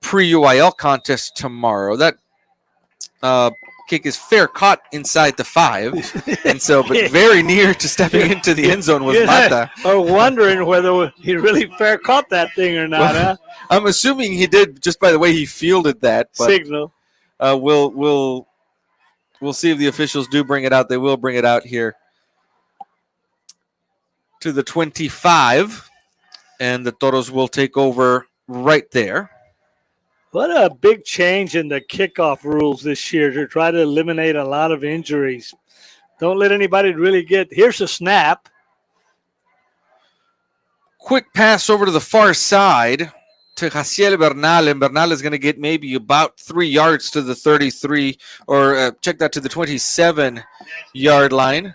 pre-UIL contest tomorrow. That kick is fair caught inside the 5, and so but very near to stepping into the end zone was Mata. Or wondering whether he really fair caught that thing or not. Well, I'm assuming he did just by the way he fielded that. But, signal. We'll see if the officials do bring it out. They will bring it out here to the 25, and the Toros will take over right there. What a big change in the kickoff rules this year to try to eliminate a lot of injuries. Don't let anybody really get – here's a snap. Quick pass over to the far side to Jaciel Bernal, and Bernal is going to get maybe about 3 yards to the 33, or check that to the 27-yard line.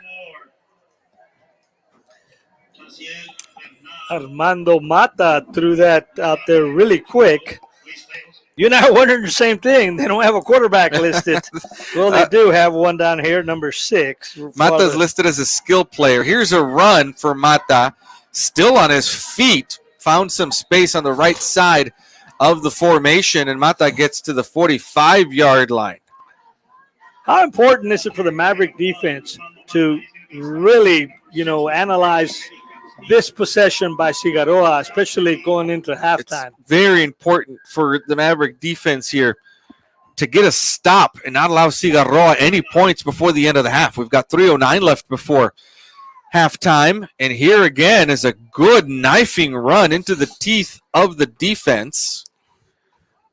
Armando Mata threw that out there really quick. You're not wondering the same thing. They don't have a quarterback listed. Well, they do have one down here, number 6. Mata's listed as a skill player. Here's a run for Mata, still on his feet. Found some space on the right side of the formation, and Mata gets to the 45-yard line. How important is it for the Maverick defense to really, analyze this possession by Cigarroa, especially going into halftime? It's very important for the Maverick defense here to get a stop and not allow Cigarroa any points before the end of the half. We've got 3:09 left before halftime, and here again is a good knifing run into the teeth of the defense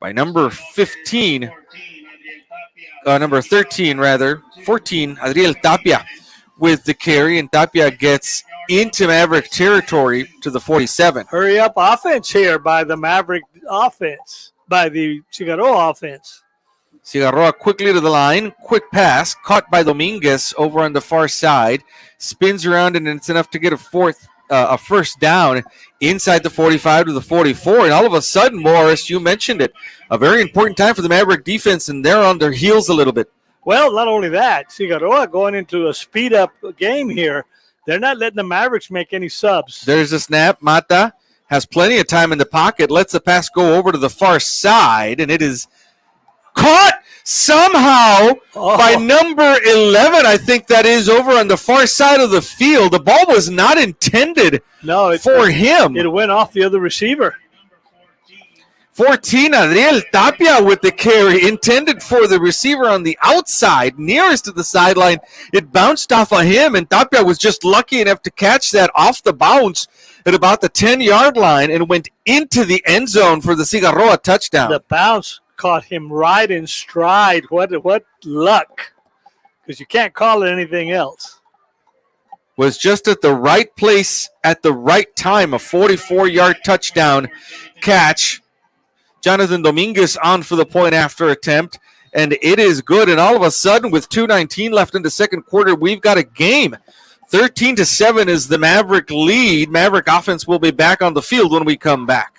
by number 13, Adriel Tapia with the carry, and Tapia gets into Maverick territory to the 47. Hurry up offense here by the Maverick offense, by the Cigarroa offense. Cigarroa quickly to the line. Quick pass caught by Dominguez over on the far side. Spins around, and it's enough to get a first down inside the 45 to the 44. And all of a sudden, Morris, you mentioned it, a very important time for the Maverick defense, and they're on their heels a little bit. Well, not only that, Cigarroa going into a speed-up game here. They're not letting the Mavericks make any subs. There's a snap. Mata has plenty of time in the pocket, lets the pass go over to the far side, and it is caught somehow by number 11. I think that is over on the far side of the field. The ball was not intended for him. It went off the other receiver. 14, Adriel Tapia with the carry, intended for the receiver on the outside, nearest to the sideline. It bounced off of him, and Tapia was just lucky enough to catch that off the bounce at about the 10-yard line and went into the end zone for the Cigarroa touchdown. The bounce caught him right in stride. What luck, because you can't call it anything else. Was just at the right place at the right time, a 44-yard touchdown catch. Jonathan Dominguez on for the point after attempt, and it is good. And all of a sudden, with 2:19 left in the second quarter, we've got a game. 13-7 is the Maverick lead. Maverick offense will be back on the field when we come back.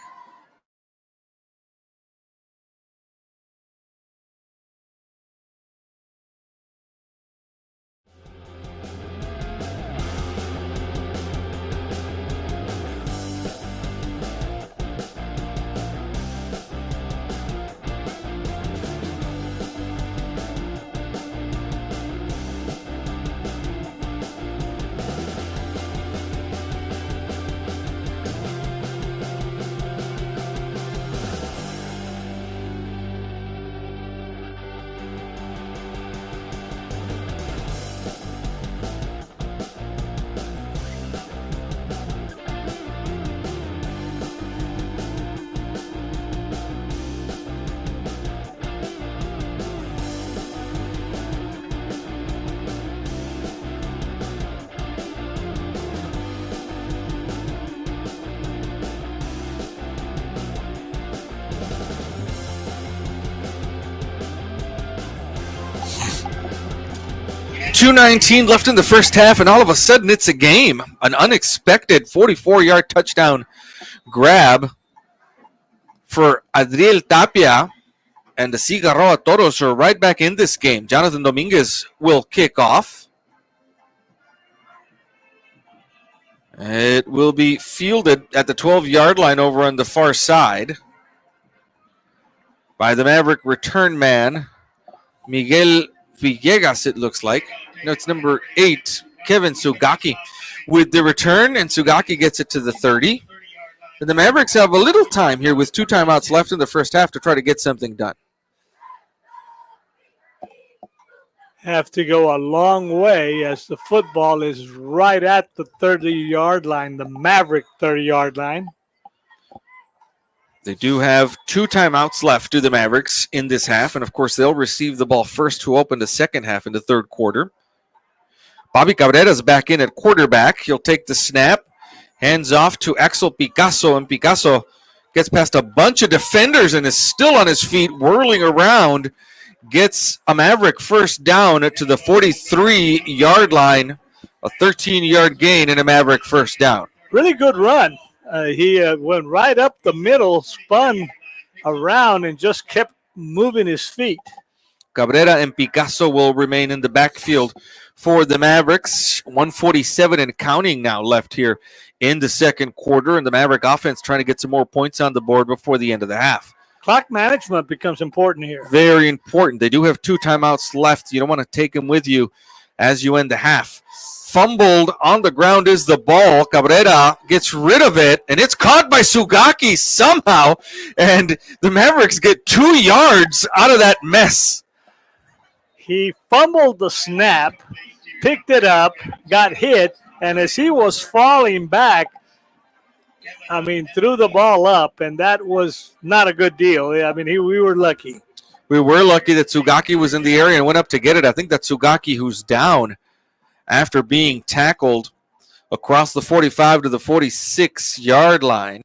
.219 left in the first half, and all of a sudden it's a game. An unexpected 44-yard touchdown grab for Adriel Tapia, and the Cigarroa Toros are right back in this game. Jonathan Dominguez will kick off. It will be fielded at the 12-yard line over on the far side by the Maverick return man, Miguel Villegas, it looks like. No, it's number 8, Kevin Sugaki, with the return, and Sugaki gets it to the 30. And the Mavericks have a little time here with 2 timeouts left in the first half to try to get something done. Have to go a long way as the football is right at the 30-yard line, the Maverick 30-yard line. They do have 2 timeouts left to the Mavericks in this half, and of course they'll receive the ball first to open the second half in the third quarter. Bobby Cabrera's back in at quarterback. He'll take the snap, hands off to Axel Picasso, and Picasso gets past a bunch of defenders and is still on his feet, whirling around, gets a Maverick first down to the 43-yard line, a 13-yard gain and a Maverick first down. Really good run. He went right up the middle, spun around, and just kept moving his feet. Cabrera and Picasso will remain in the backfield for the Mavericks. 1:47 and counting now left here in the second quarter, and the Maverick offense trying to get some more points on the board before the end of the half. Clock management becomes important here. Very important. They do have 2 timeouts left. You don't want to take them with you as you end the half. Fumbled on the ground is the ball. Cabrera gets rid of it, and it's caught by Sugaki somehow, and the Mavericks get 2 yards out of that mess. He fumbled the snap, picked it up, got hit, and as he was falling back, threw the ball up, and that was not a good deal. We were lucky. We were lucky that Sugaki was in the area and went up to get it. I think that's Sugaki who's down after being tackled across the 45 to the 46-yard line.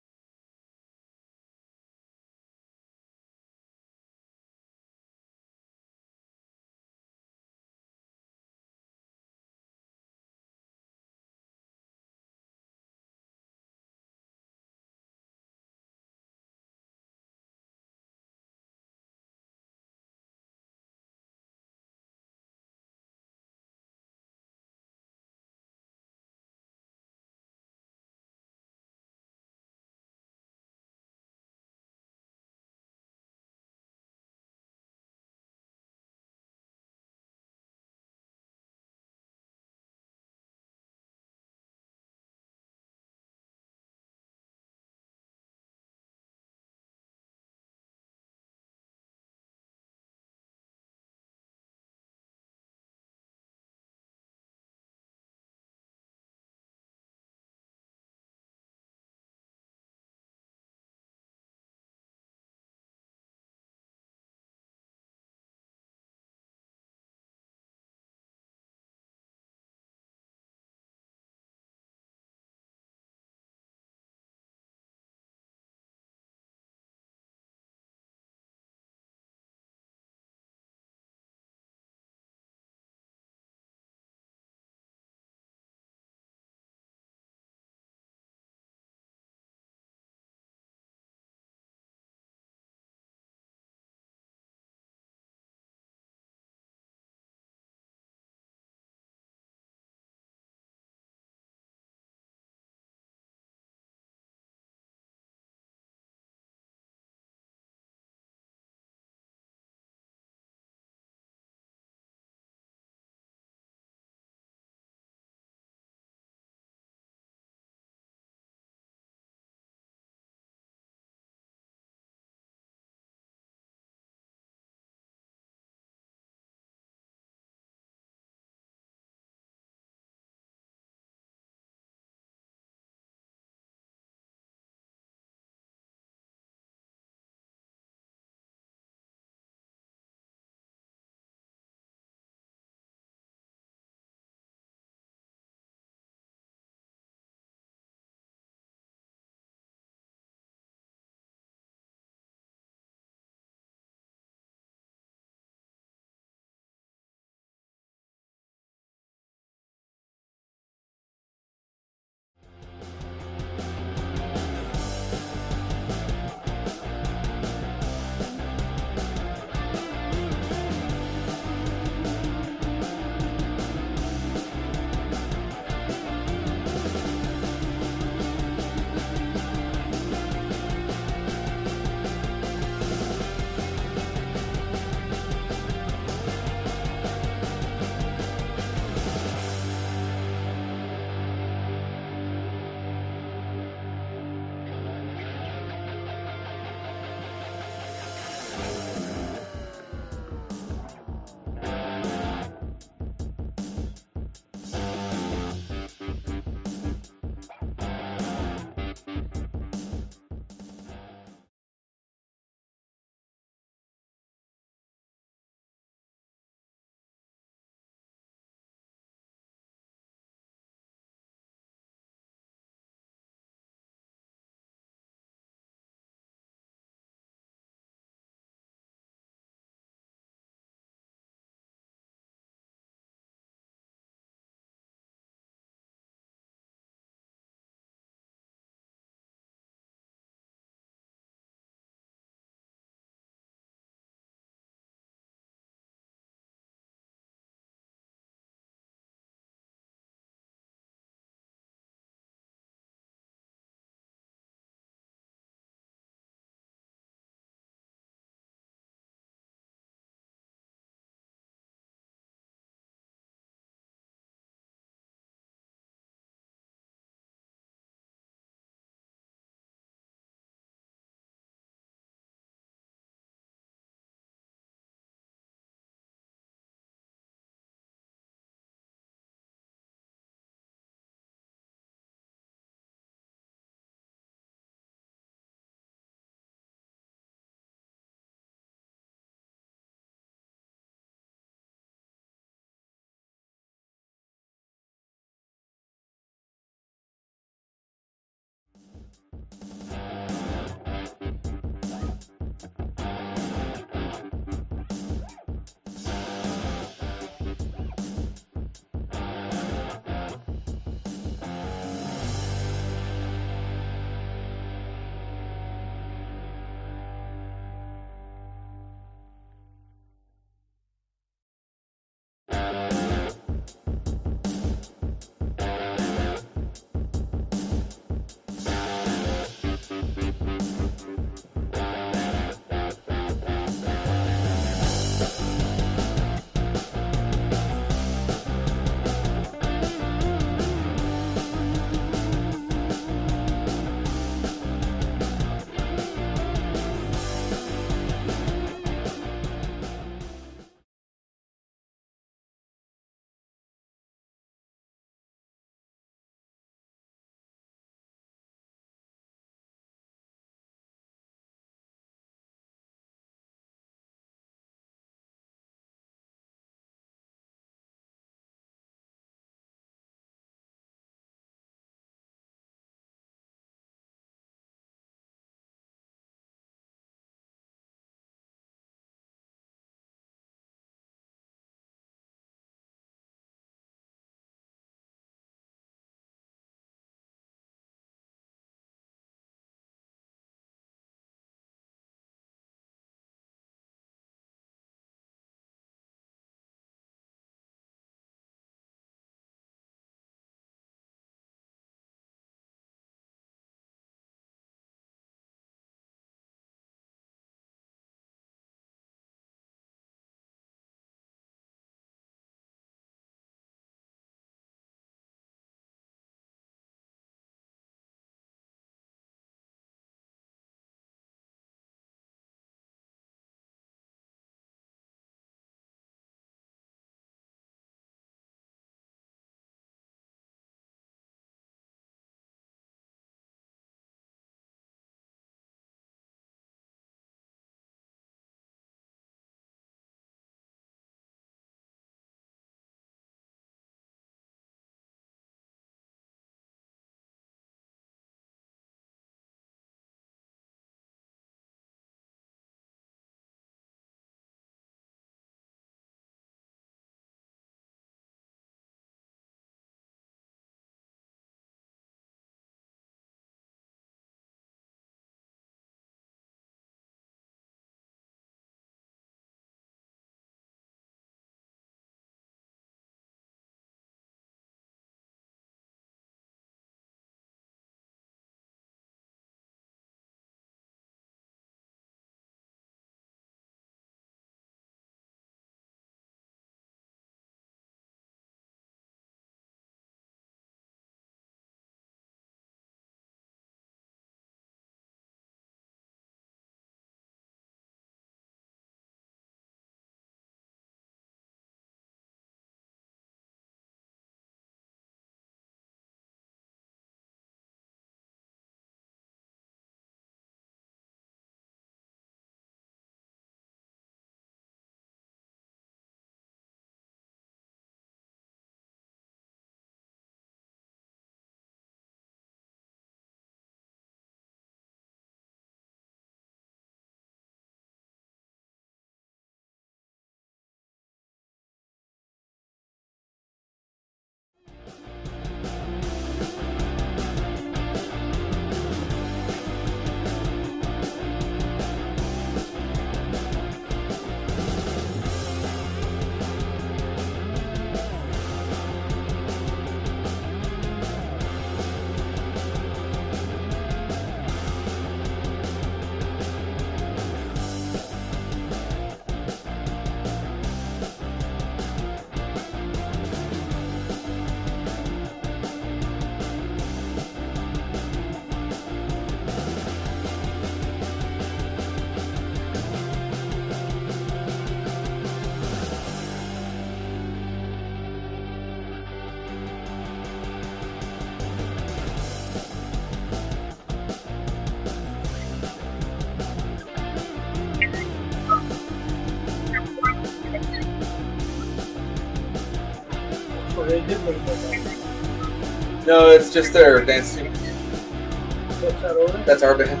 Corinthians, but No, it's just their dance team. what's that over? That's our band.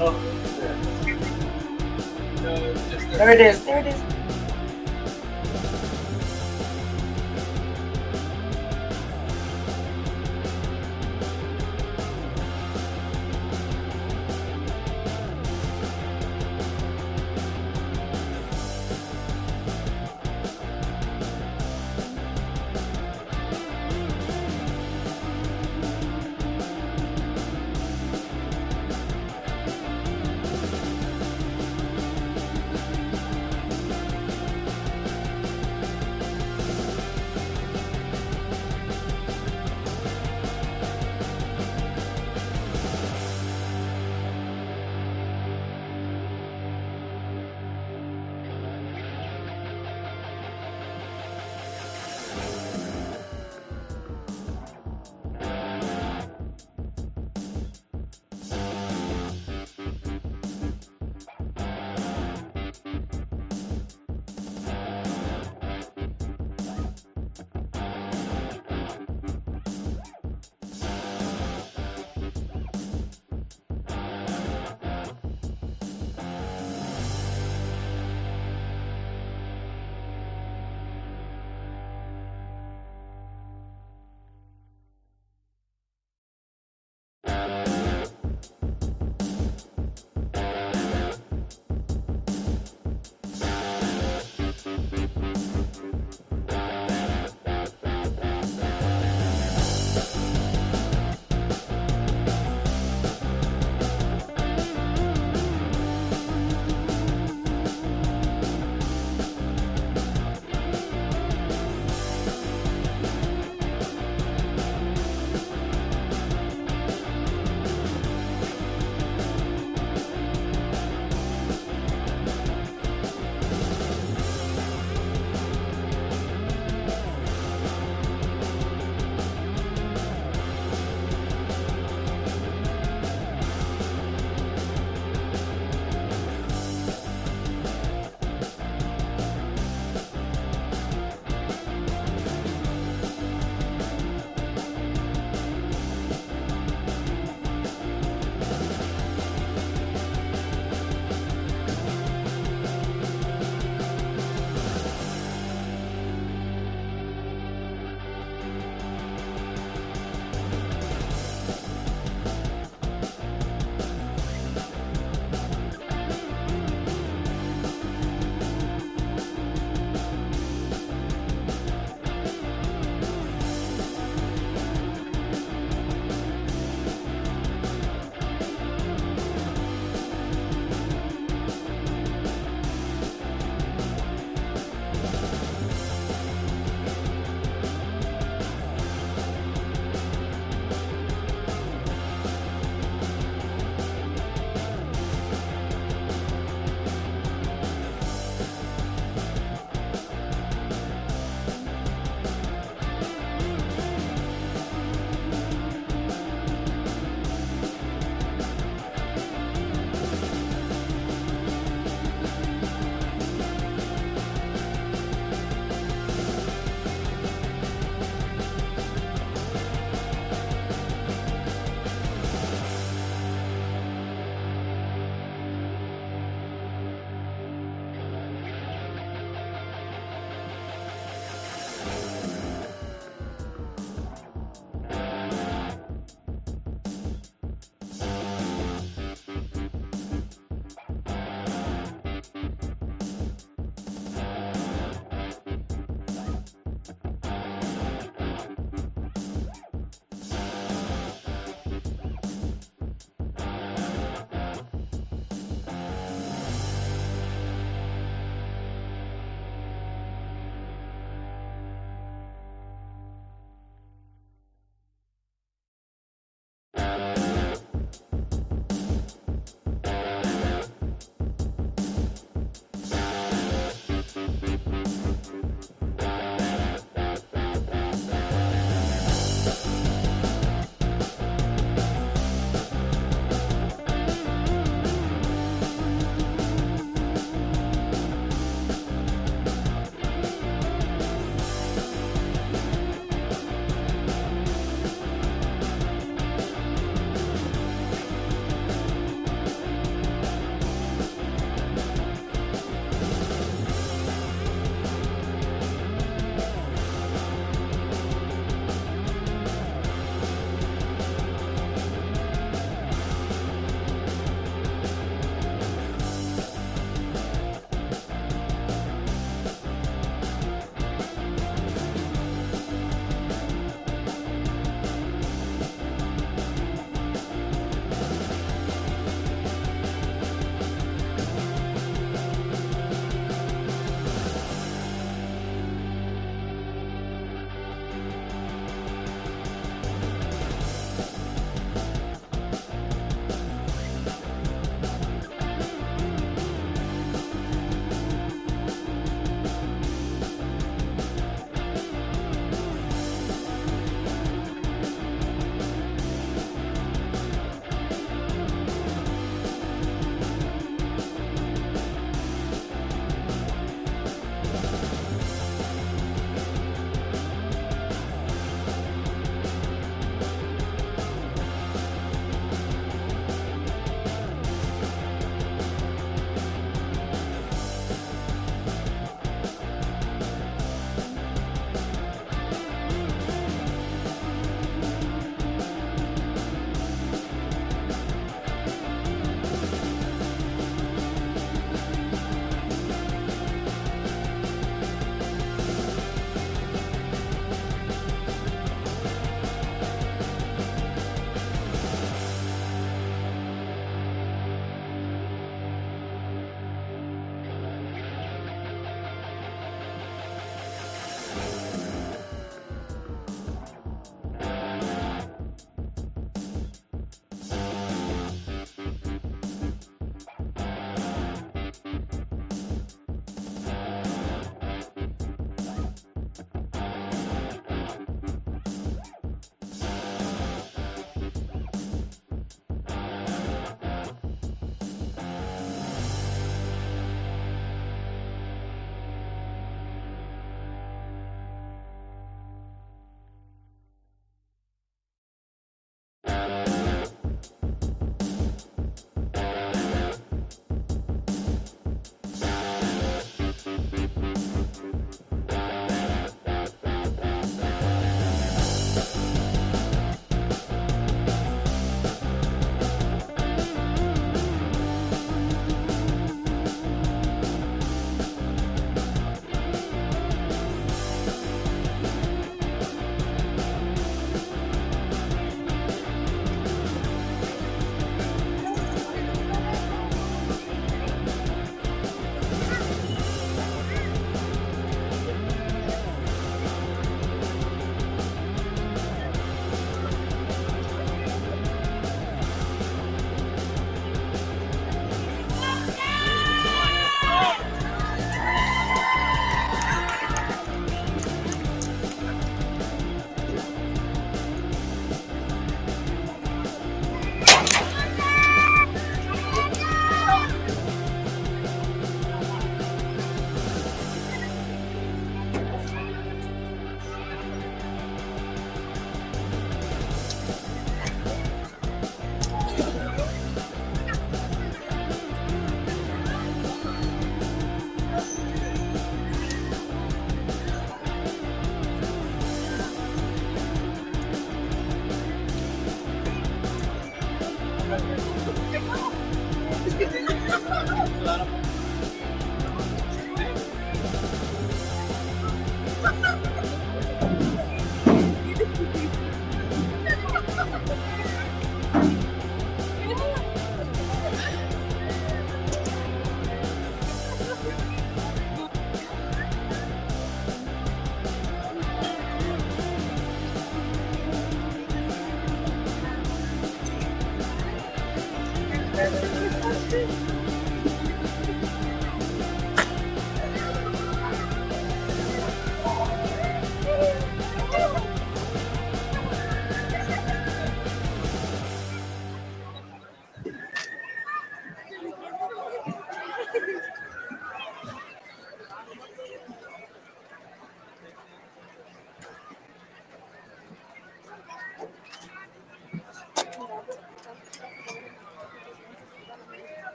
Oh. No, it's just There it is. There it is.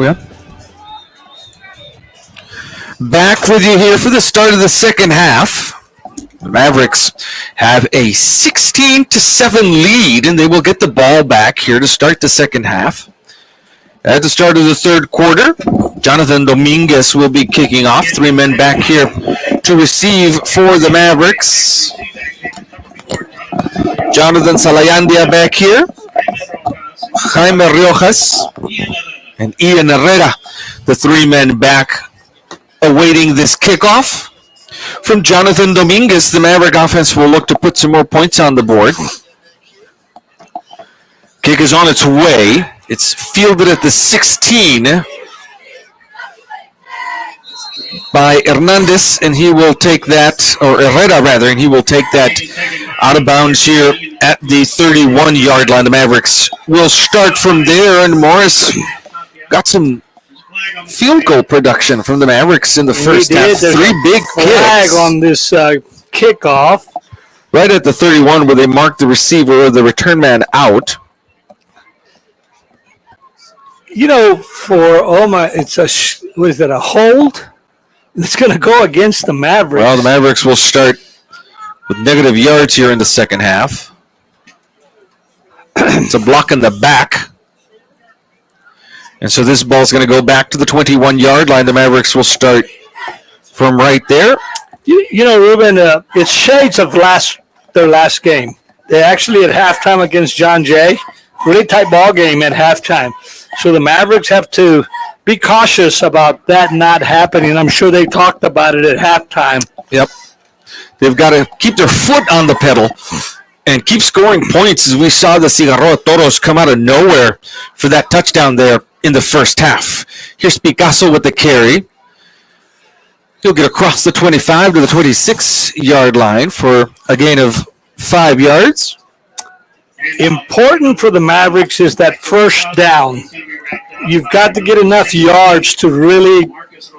Kuya. Back with you here for the start of the second half. The Mavericks have a 16-7 lead, and they will get the ball back here to start the second half. At the start of the third quarter, Jonathan Dominguez will be kicking off. 3 men back here to receive for the Mavericks. Jonathan Salayandia back here. Jaime Riojas and Ian Herrera, the 3 men back awaiting this kickoff. From Jonathan Dominguez, the Maverick offense will look to put some more points on the board. Kick is on its way. It's fielded at the 16 by Hernandez, and he will take that, or Herrera rather, and he will take that out of bounds here at the 31-yard line. The Mavericks will start from there, and Morris got some field goal production from the Mavericks in the first half. 3 big kicks on this kickoff. Right at the 31 where they marked the receiver or the return man out. You know, for Oma, it's a hold? It's going to go against the Mavericks. Well, the Mavericks will start with negative yards here in the second half. It's a block in the back. And so this ball is going to go back to the 21-yard line. The Mavericks will start from right there. You know, Ruben, it's shades of their last game. They actually at halftime against John Jay, really tight ball game at halftime. So the Mavericks have to be cautious about that not happening. I'm sure they talked about it at halftime. Yep. They've got to keep their foot on the pedal and keep scoring points, as we saw the Cigarroa Toros come out of nowhere for that touchdown there in the first half. Here's Picasso with the carry. He'll get across the 25 to the 26-yard line for a gain of 5 yards. Important for the Mavericks is that first down. You've got to get enough yards to really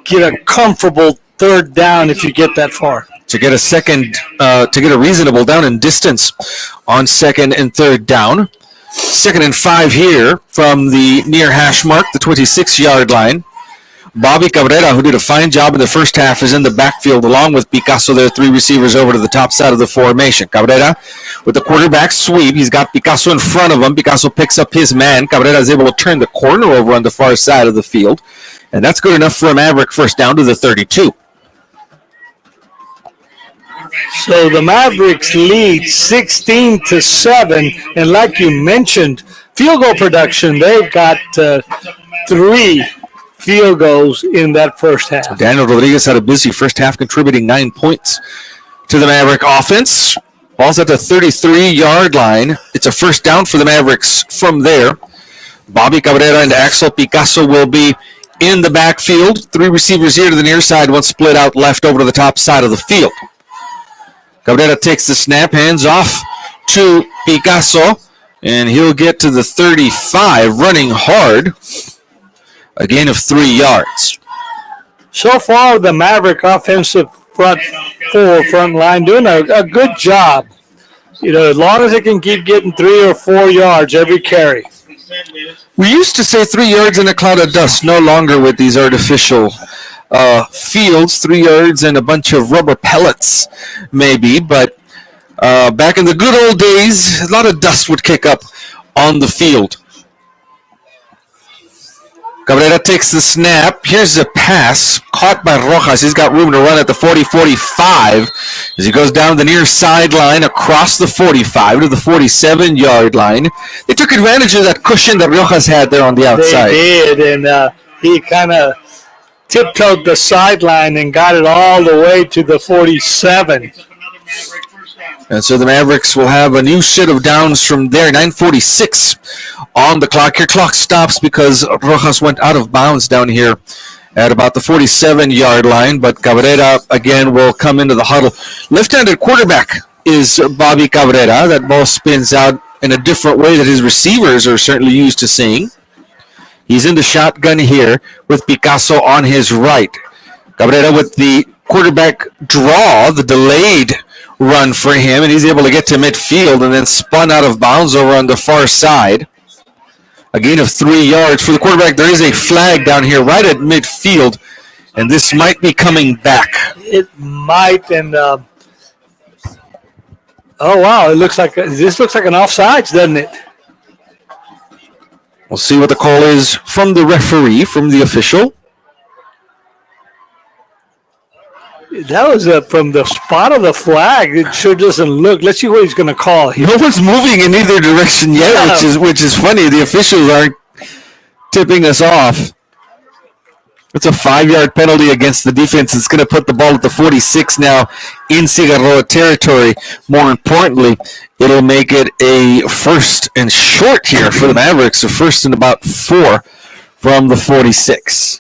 get a comfortable third down if you get that far. To get a reasonable down in distance on second and third down. 2nd and 5 here from the near hash mark, the 26-yard line. Bobby Cabrera, who did a fine job in the first half, is in the backfield along with Picasso. There are 3 receivers over to the top side of the formation. Cabrera with the quarterback sweep. He's got Picasso in front of him. Picasso picks up his man. Cabrera is able to turn the corner over on the far side of the field. And that's good enough for a Maverick first down to the 32. So the Mavericks lead 16-7, and like you mentioned, field goal production, they've got 3 field goals in that first half. Daniel Rodriguez had a busy first half, contributing 9 points to the Maverick offense. Ball's at the 33-yard line. It's a first down for the Mavericks from there. Bobby Cabrera and Axel Picasso will be in the backfield. 3 receivers here to the near side, 1 split out left over to the top side of the field. Cabrera takes the snap, hands off to Picasso, and he'll get to the 35, running hard. A gain of 3 yards. So far, the Maverick offensive front line doing a good job. You know, as long as they can keep getting 3 or 4 yards every carry. We used to say 3 yards in a cloud of dust, no longer with these artificial fields. 3 yards and a bunch of rubber pellets, maybe. But back in the good old days, a lot of dust would kick up on the field. Cabrera takes the snap. Here's a pass caught by Rojas. He's got room to run at the 40-45 as he goes down the near sideline across the 45 to the 47-yard line. They took advantage of that cushion that Rojas had there on the outside. They did, and he kind of tiptoed the sideline and got it all the way to the 47. And so the Mavericks will have a new set of downs from there. 9:46 on the clock. Your clock stops because Rojas went out of bounds down here at about the 47-yard line. But Cabrera, again, will come into the huddle. Left-handed quarterback is Bobby Cabrera. That ball spins out in a different way that his receivers are certainly used to seeing. He's in the shotgun here with Picasso on his right. Cabrera with the quarterback draw, the delayed run for him, and he's able to get to midfield and then spun out of bounds over on the far side. A gain of 3 yards. For the quarterback, there is a flag down here right at midfield, and this might be coming back. It might, and oh wow, this looks like an offsides, doesn't it? We'll see what the call is from the referee, from the official. That was from the spot of the flag. It sure doesn't look. Let's see what he's going to call here. No one's moving in either direction yet, which is funny. The officials aren't tipping us off. It's a 5-yard penalty against the defense. It's going to put the ball at the 46 now in Cigarroa territory. More importantly, it'll make it a first and short here for the Mavericks. A first and about 4 from the 46.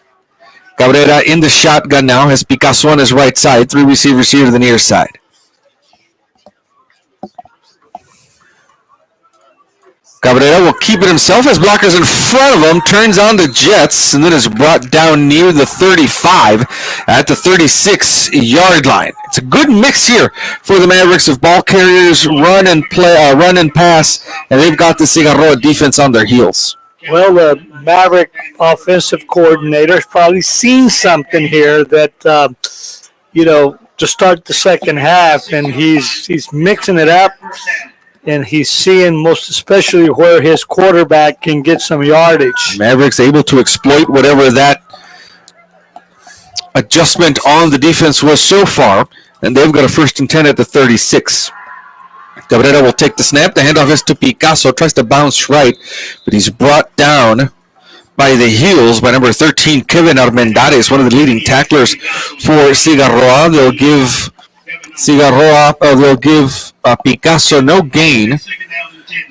Cabrera in the shotgun now, has Picasso on his right side. 3 receivers here to the near side. Cabrera will keep it himself as blockers in front of him, turns on the Jets, and then is brought down near the 35 at the 36-yard line. It's a good mix here for the Mavericks of ball carriers, run and pass, and they've got the Cigarroa defense on their heels. Well, the Maverick offensive coordinator has probably seen something here that, to start the second half, and he's mixing it up, and he's seeing most especially where his quarterback can get some yardage. Mavericks able to exploit whatever that adjustment on the defense was so far, and they've got a 1st and 10 at the 36. Cabrera will take the snap. The handoff is to Picasso. Tries to bounce right, but he's brought down by the heels by number 13, Kevin Armendariz, one of the leading tacklers for Cigarroa. They'll give Picasso no gain.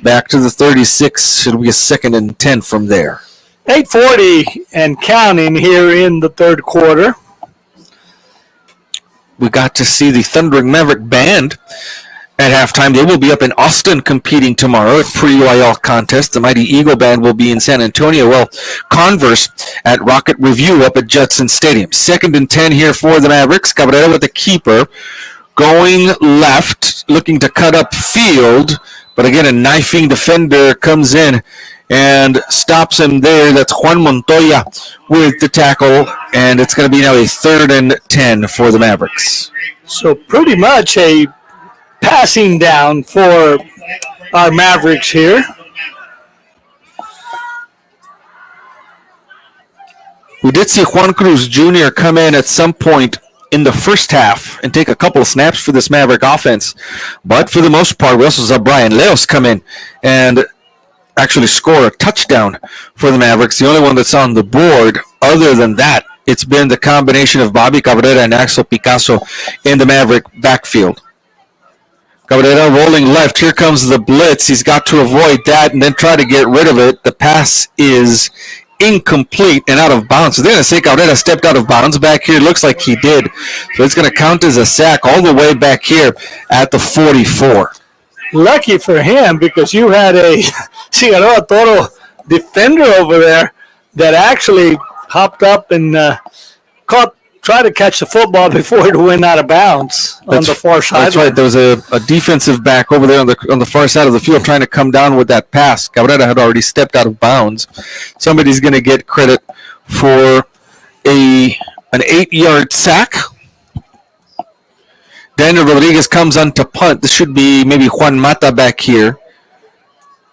Back to the 36. It'll be a 2nd and 10 from there. 8:40 and counting here in the third quarter. We got to see the Thundering Maverick Band at halftime. They will be up in Austin competing tomorrow at pre-UIL contest. The Mighty Eagle Band will be in San Antonio. Well, Converse at Rocket Review up at Judson Stadium. 2nd and 10 here for the Mavericks. Cabrera with the keeper. Going left, looking to cut up field. But again, a knifing defender comes in and stops him there. That's Juan Montoya with the tackle. And it's going to be now a 3rd and 10 for the Mavericks. So pretty much a passing down for our Mavericks here. We did see Juan Cruz Jr. come in at some point in the first half and take a couple of snaps for this Maverick offense. But for the most part, we also saw Brian Leos come in and actually score a touchdown for the Mavericks. The only one that's on the board. Other than that, it's been the combination of Bobby Cabrera and Axel Picasso in the Maverick backfield. Cabrera rolling left. Here comes the blitz. He's got to avoid that and then try to get rid of it. The pass is incomplete and out of bounds. So they're going to say Cabrera stepped out of bounds back here. Looks like he did. So it's going to count as a sack all the way back here at the 44. Lucky for him, because you had a Cigarroa Toro defender over there that actually hopped up and tried to catch the football before it went out of bounds on the far side. That's right. There was a defensive back over there on the far side of the field trying to come down with that pass. Cabrera had already stepped out of bounds. Somebody's going to get credit for an 8-yard sack. Daniel Rodriguez comes on to punt. This should be maybe Juan Mata back here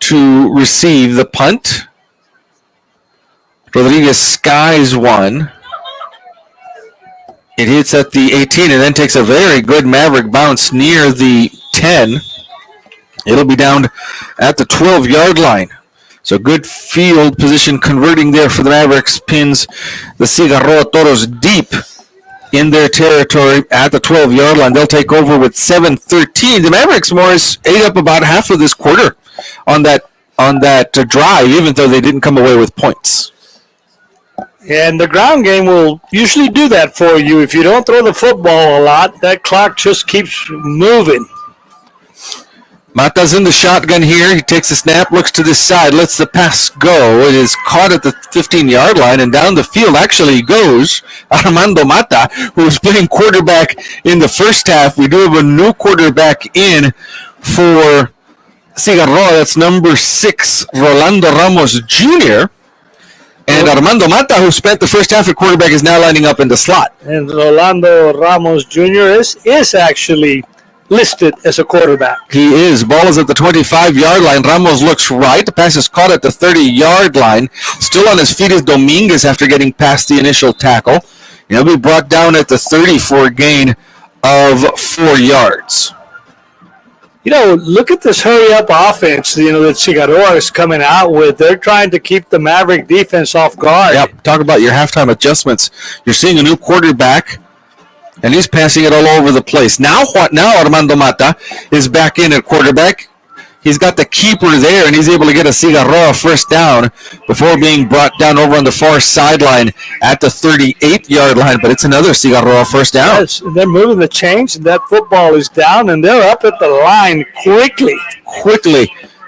to receive the punt. Rodriguez skies one. It hits at the 18 and then takes a very good Maverick bounce near the 10. It'll be down at the 12-yard line. So good field position converting there for the Mavericks. Pins the Cigarroa Toros deep in their territory at the 12-yard line. They'll take over with 7:13. The Mavericks, Morris, ate up about half of this quarter on that drive, even though they didn't come away with points. And the ground game will usually do that for you. If you don't throw the football a lot, that clock just keeps moving. Mata's in the shotgun here. He takes a snap, looks to this side, lets the pass go. It is caught at the 15-yard line, and down the field actually goes Armando Mata, who was playing quarterback in the first half. We do have a new quarterback in for Cigarroa, that's number 6, Rolando Ramos Jr., and Armando Mata, who spent the first half at quarterback, is now lining up in the slot. And Rolando Ramos Jr. is actually listed as a quarterback. He is. Ball is at the 25-yard line. Ramos looks right. The pass is caught at the 30-yard line. Still on his feet is Dominguez after getting past the initial tackle. He'll be brought down at the 30 for a gain of 4 yards. Look at this hurry-up offense, that Cigarroa is coming out with. They're trying to keep the Maverick defense off guard. Yep. Talk about your halftime adjustments. You're seeing a new quarterback, and he's passing it all over the place. Now Armando Mata is back in at quarterback. He's got the keeper there, and he's able to get a Cigarroa first down before being brought down over on the far sideline at the 38-yard line. But it's another Cigarroa first down. Yes, they're moving the chains, and that football is down, and they're up at the line quickly.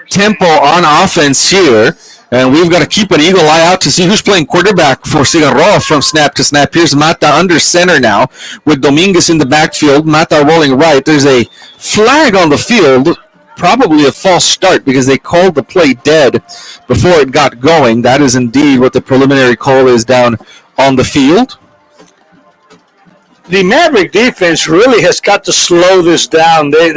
Tempo on offense here. And we've got to keep an eagle eye out to see who's playing quarterback for Cigarroa from snap to snap. Here's Mata under center now with Dominguez in the backfield. Mata rolling right. There's a flag on the field. Probably a false start because they called the play dead before it got going. That is indeed what the preliminary call is down on the field. The Maverick defense really has got to slow this down. They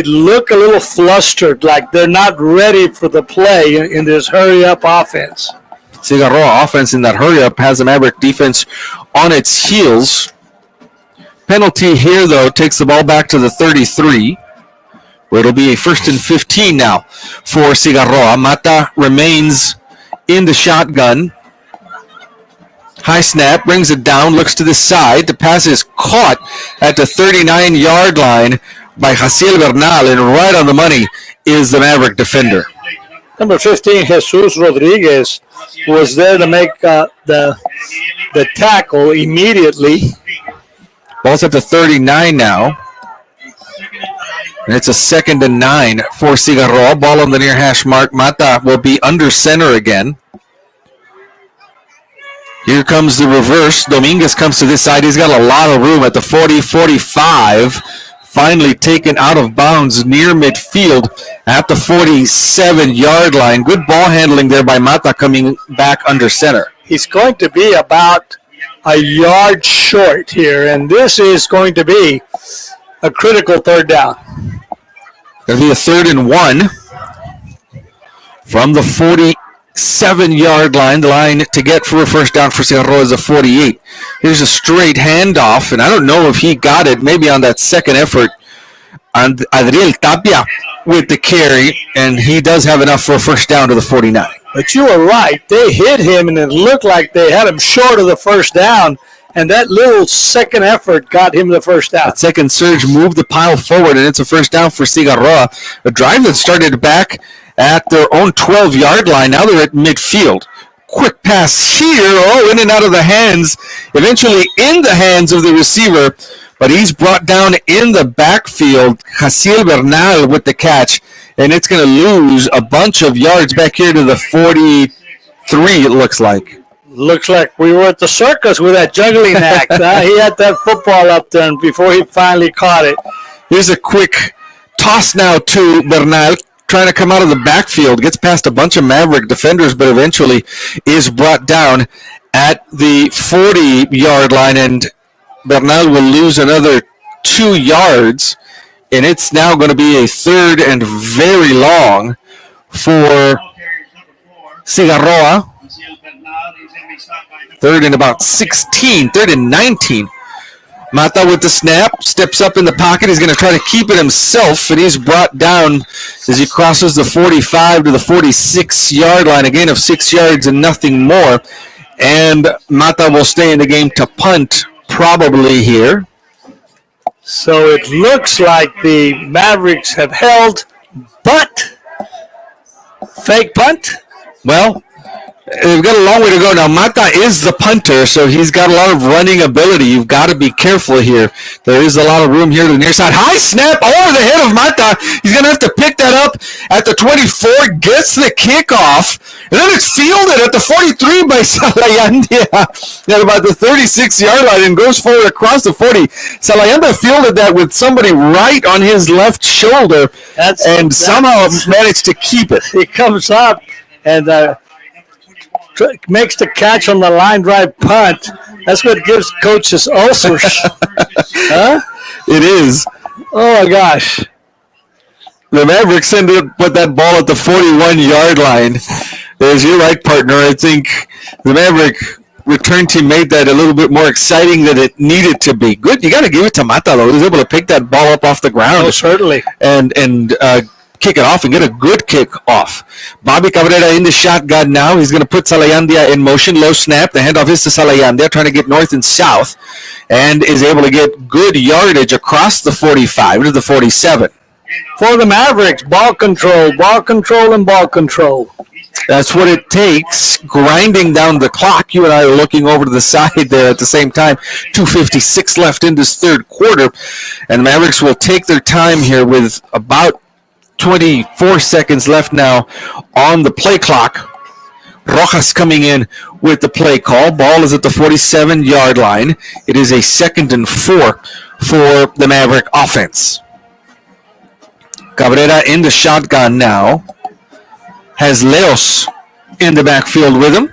look a little flustered, like they're not ready for the play in this hurry-up offense. Cigarroa offense in that hurry-up has the Maverick defense on its heels. Penalty here, though, takes the ball back to the 33. Where it'll be a 1st and 15 now for Cigarroa. Mata remains in the shotgun. High snap, brings it down, looks to the side. The pass is caught at the 39-yard line by Jaciel Bernal, and right on the money is the Maverick defender. Number 15, Jesus Rodriguez, was there to make the tackle immediately. Ball's at the 39 now. And it's a 2nd and 9 for Cigarroa. Ball on the near hash mark. Mata will be under center again. Here comes the reverse. Dominguez comes to this side. He's got a lot of room at the 40-45. Finally taken out of bounds near midfield at the 47-yard line. Good ball handling there by Mata coming back under center. He's going to be about a yard short here, and this is going to be a critical 3rd down. Going to be a 3rd and 1 from the 47-yard line. The line to get for a first down for Cigarroa is a 48. Here's a straight handoff, and I don't know if he got it, maybe on that second effort. And Adriel Tapia with the carry, and he does have enough for a first down to the 49. But you were right. They hit him, and it looked like they had him short of the first down. And that little second effort got him the first down. That second surge moved the pile forward, and it's a first down for Cigarroa. A drive that started back at their own 12-yard line. Now they're at midfield. Quick pass here. In and out of the hands. Eventually in the hands of the receiver. But he's brought down in the backfield. Jaciel Bernal with the catch. And it's going to lose a bunch of yards back here to the 43, it looks like. Looks like we were at the circus with that juggling act. He had that football up there before he finally caught it. Here's a quick toss now to Bernal, trying to come out of the backfield. Gets past a bunch of Maverick defenders, but eventually is brought down at the 40-yard line, and Bernal will lose another 2 yards, and it's now going to be a 3rd and very long for Cigarroa. 3rd and about 16, 3rd and 19. Mata with the snap, steps up in the pocket. He's going to try to keep it himself, and he's brought down as he crosses the 45 to the 46-yard line, a gain of 6 yards and nothing more. And Mata will stay in the game to punt probably here. So it looks like the Mavericks have held, but fake punt? Well, They've got a long way to go. Now, Mata is the punter, so he's got a lot of running ability. You've got to be careful here. There is a lot of room here to the near side. High snap over the head of Mata. He's going to have to pick that up at the 24, gets the kickoff, and then it's fielded at the 43 by Salayandia at about the 36-yard line and goes forward across the 40. Salayandia fielded that with somebody right on his left shoulder and somehow managed to keep it. He comes up and makes the catch on the line drive punt. That's what gives coaches ulcers. Huh? It is. Oh, my gosh. The Mavericks ended up with that ball at the 41-yard line. As you're right, partner, I think the Maverick return team made that a little bit more exciting than it needed to be. Good. You got to give it to Mata, though. He was able to pick that ball up off the ground. Oh, certainly. And kick it off and get a good kick off. Bobby Cabrera in the shotgun now. He's going to put Salayandia in motion. Low snap. The handoff is to Salayandia, trying to get north and south, and is able to get good yardage across the 45 to the 47. For the Mavericks, ball control, and ball control. That's what it takes, grinding down the clock. You and I are looking over to the side there at the same time. 2:56 left in this third quarter, and the Mavericks will take their time here with about 24 seconds left now on the play clock. Rojas coming in with the play call. Ball is at the 47-yard line. It is a 2nd and 4 for the Maverick offense. Cabrera in the shotgun now. Has Leos in the backfield with him.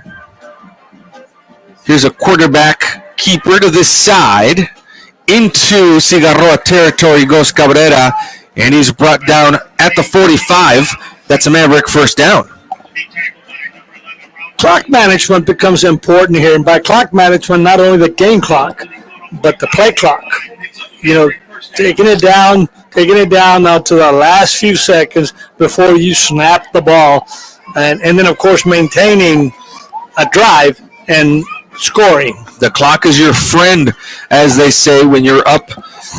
Here's a quarterback keeper to this side. Into Cigarroa territory goes Cabrera, and he's brought down at the 45. That's a Maverick first down. Clock management becomes important here, and by clock management, not only the game clock, but the play clock. You know, taking it down now to the last few seconds before you snap the ball, and then, of course, maintaining a drive and scoring. The clock is your friend, as they say, when you're up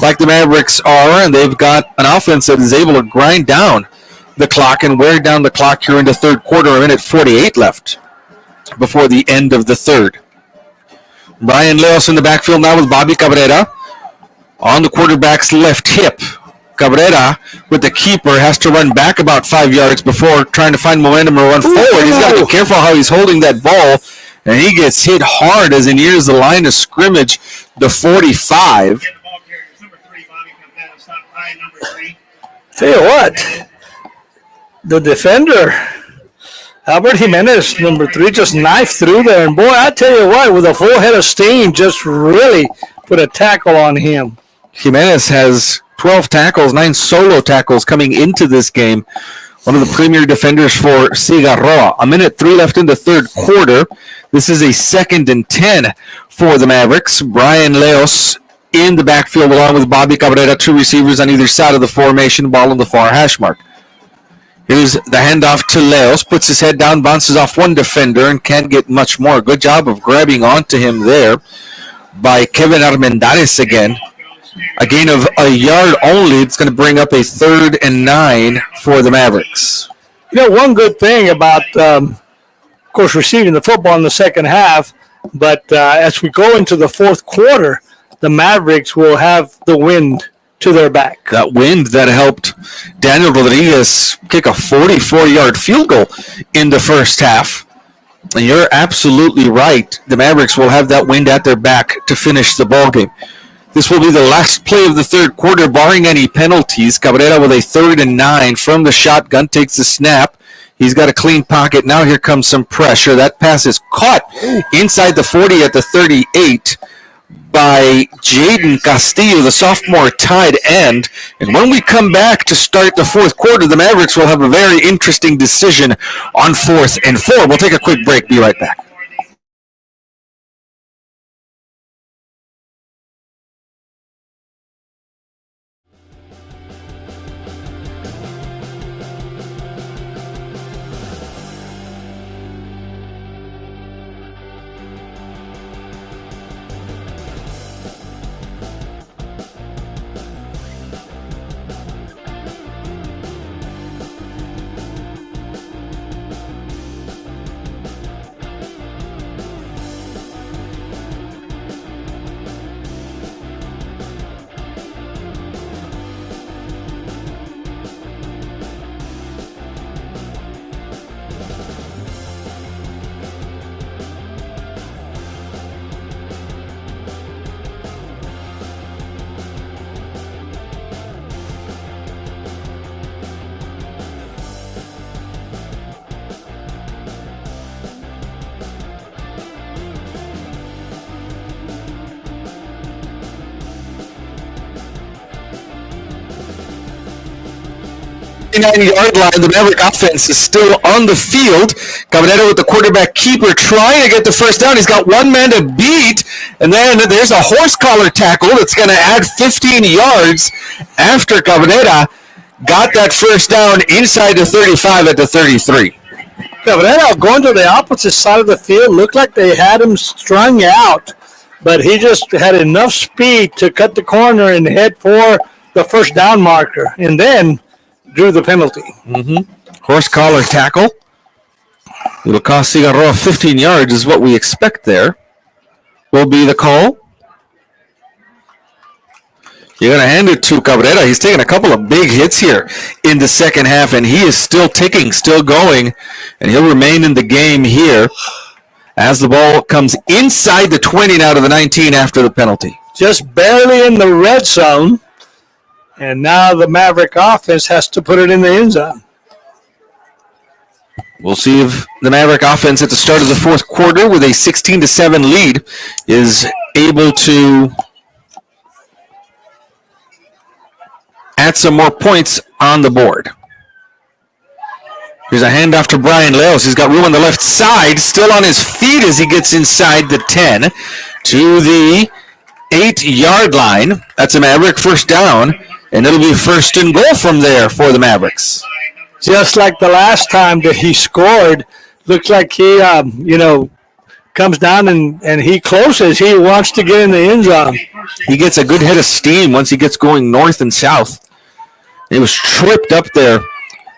like the Mavericks are, and they've got an offense that is able to grind down the clock and wear down the clock here in the third quarter. A minute 48 left before the end of the third. Brian Leos in the backfield now with Bobby Cabrera on the quarterback's left hip. Cabrera, with the keeper, has to run back about 5 yards before trying to find momentum or run forward. He's got to be careful how he's holding that ball, and he gets hit hard as he nears the line of scrimmage, the 45. Tell you what, the defender, Albert Jimenez, number 3, just knifed through there. And, boy, I tell you what, with a full head of steam, just really put a tackle on him. Jimenez has 12 tackles, 9 solo tackles coming into this game. One of the premier defenders for Cigarroa. A minute 3 left in the third quarter. This is a 2nd and 10 for the Mavericks. Brian Leos in the backfield along with Bobby Cabrera, 2 receivers on either side of the formation, ball on the far hash mark. Here's the handoff to Leos, puts his head down, bounces off one defender, and can't get much more. Good job of grabbing onto him there by Kevin Armendariz again. A gain of a yard only. It's going to bring up a 3rd and 9 for the Mavericks. You know, one good thing about, of course, receiving the football in the second half, but as we go into the fourth quarter, the Mavericks will have the wind to their back. That wind that helped Daniel Rodriguez kick a 44-yard field goal in the first half. And you're absolutely right. The Mavericks will have that wind at their back to finish the ballgame. This will be the last play of the third quarter, barring any penalties. Cabrera with a 3rd and 9 from the shotgun, takes the snap. He's got a clean pocket. Now here comes some pressure. That pass is caught inside the 40 at the 38 by Jaden Castillo, the sophomore tight end. And when we come back to start the fourth quarter, the Mavericks will have a very interesting decision on 4th and 4. We'll take a quick break. Be right back. 39-yard line. The Maverick offense is still on the field. Cabrera with the quarterback keeper trying to get the first down. He's got one man to beat, and then there's a horse collar tackle that's going to add 15 yards after Cabrera got that first down inside the 35 at the 33. Cabrera going to the opposite side of the field. Looked like they had him strung out, but he just had enough speed to cut the corner and head for the first down marker, and then drew the penalty. Horse collar tackle. It'll cost Cigarroa 15 yards is what we expect there. Will be the call. You're going to hand it to Cabrera. He's taking a couple of big hits here in the second half, and he is still ticking, still going, and he'll remain in the game here as the ball comes inside the 20 now to the 19 after the penalty. Just barely in the red zone, and now the Maverick offense has to put it in the end zone. We'll see if the Maverick offense at the start of the fourth quarter with a 16-7 lead is able to add some more points on the board. Here's a handoff to Brian Leos. He's got room on the left side, still on his feet as he gets inside the 10 to the 8-yard line. That's a Maverick first down, and it'll be first and goal from there for the Mavericks. Just like the last time that he scored, looks like he, comes down and he closes. He wants to get in the end zone. He gets a good head of steam once he gets going north and south. He was tripped up there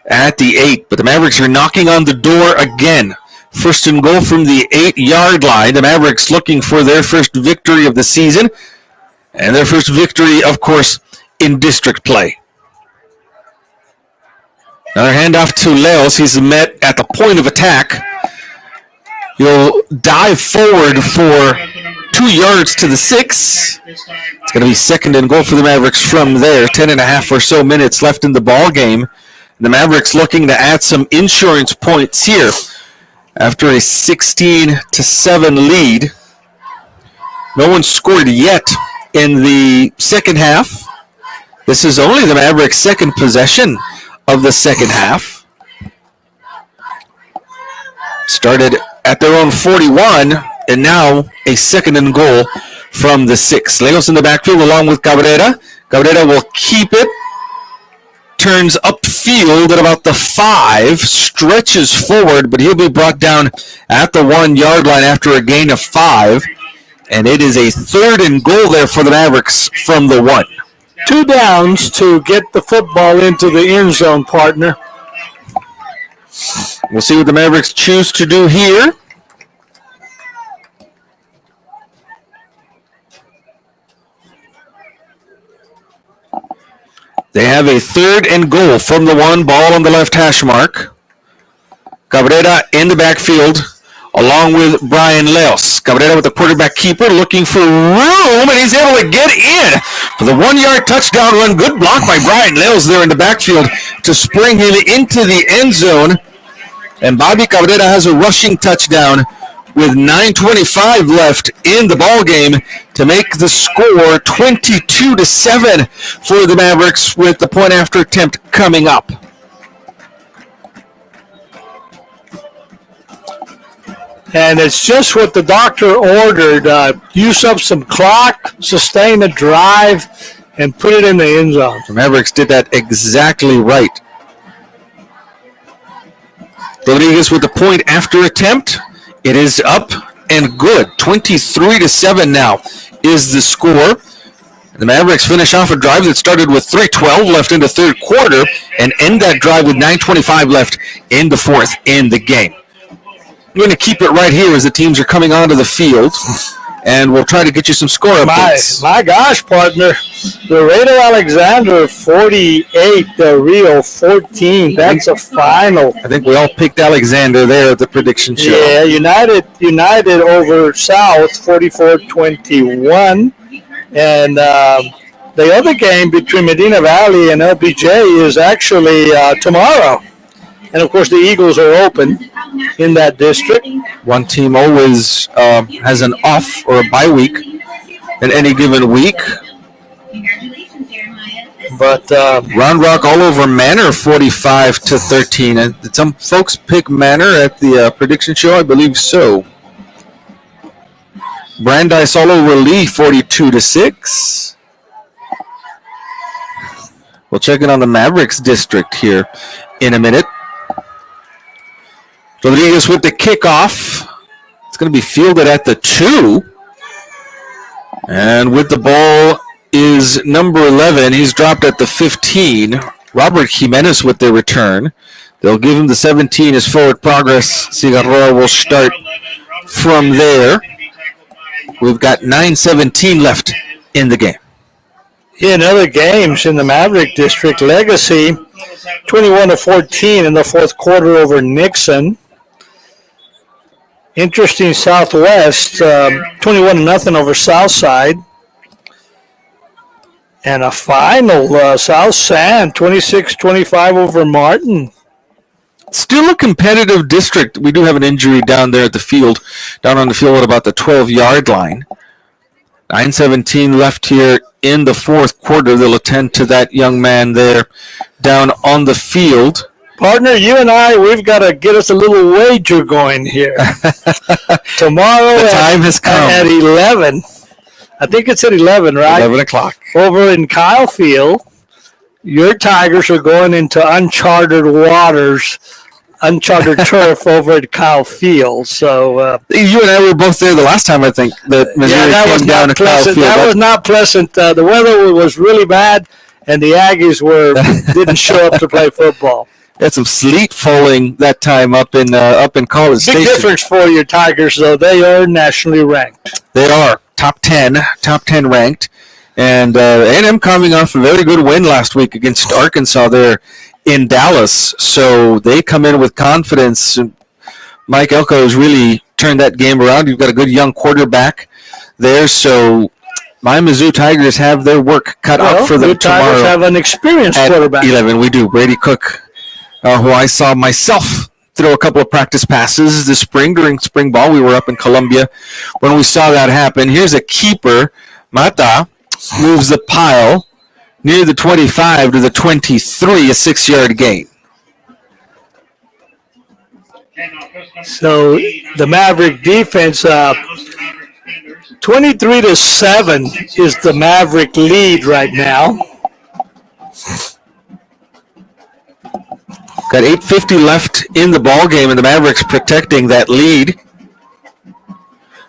at the 8, but the Mavericks are knocking on the door again. First and goal from the 8-yard line. The Mavericks looking for their first victory of the season, and their first victory, of course, in district play. Another handoff to Leos. He's met at the point of attack. He'll dive forward for 2 yards to the 6. It's going to be second and goal for the Mavericks from there. 10.5 or so minutes left in the ball game. The Mavericks looking to add some insurance points here after a 16-7 lead. No one scored yet in the second half. This is only the Mavericks' second possession of the second half. Started at their own 41, and now a second and goal from the 6. Legos in the backfield along with Cabrera. Cabrera will keep it. Turns upfield at about the 5. Stretches forward, but he'll be brought down at the 1-yard line after a gain of 5. And it is a third and goal there for the Mavericks from the 1. 2 downs to get the football into the end zone, partner. We'll see what the Mavericks choose to do here. They have a third and goal from the 1, ball on the left hash mark. Cabrera in the backfield along with Brian Leos. Cabrera with the quarterback keeper looking for room, and he's able to get in for the 1-yard touchdown run. Good block by Brian Leos there in the backfield to spring him into the end zone. And Bobby Cabrera has a rushing touchdown with 9:25 left in the ball game to make the score 22-7 for the Mavericks with the point after attempt coming up. And it's just what the doctor ordered. Use up some clock, sustain a drive, and put it in the end zone. The Mavericks did that exactly right. Rodriguez with the point after attempt. It is up and good. 23-7 now is the score. The Mavericks finish off a drive that started with 3:12 left in the third quarter and end that drive with 9:25 left in the fourth in the game. We're going to keep it right here as the teams are coming onto the field, and we'll try to get you some score updates. My gosh, partner. Laredo Alexander 48, Del Rio 14. That's a final. I think we all picked Alexander there at the prediction show. Yeah, United over South 44-21. And the other game between Medina Valley and LBJ is actually tomorrow. And, of course, the Eagles are open in that district. One team always has an off or a bye week in any given week. But Round Rock all over Manor, 45-13. And did some folks pick Manor at the prediction show? I believe so. Brandeis all over Lee, 42-6. We'll check in on the Mavericks district here in a minute. Rodriguez with the kickoff. It's going to be fielded at the 2. And with the ball is number 11. He's dropped at the 15. Robert Jimenez with the return. They'll give him the 17 as forward progress. Cigarroa will start from there. We've got 9:17 left in the game. in other games in the Maverick district, Legacy 21-14 in the fourth quarter over Nixon. Interesting Southwest, 21-0 over Southside. And a final, South San, 26-25 over Martin. Still a competitive district. We do have an injury down there at the field, down on the field at about the 12-yard line. 9:17 left here in the fourth quarter. They'll attend to that young man there down on the field. Partner, you and I, we've got to get us a little wager going here. Tomorrow the time has come. At 11. I think it's at 11, right? 11 o'clock. Over in Kyle Field, your Tigers are going into uncharted waters, uncharted turf over at Kyle Field. So you and I were both there the last time, I think, that Missouri came down to Kyle Field. That was not pleasant. The weather was really bad, and the Aggies didn't show up to play football. Had some sleet falling that time up in College Station. Big difference for your Tigers, though. They are nationally ranked. They are top 10 ranked. And A&M coming off a very good win last week against Arkansas there in Dallas. So they come in with confidence. Mike Elko has really turned that game around. You've got a good young quarterback there. So my Mizzou Tigers have their work cut out for them tomorrow. Tigers have an experienced quarterback. 11, we do. Brady Cook, who I saw myself throw a couple of practice passes this spring during spring ball. We were up in Columbia when we saw that happen. Here's a keeper. Mata moves the pile near the 25 to the 23, a 6-yard gain. So the Maverick defense, 23-7 is the Maverick lead right now. Got 8:50 left in the ball game, and the Mavericks protecting that lead.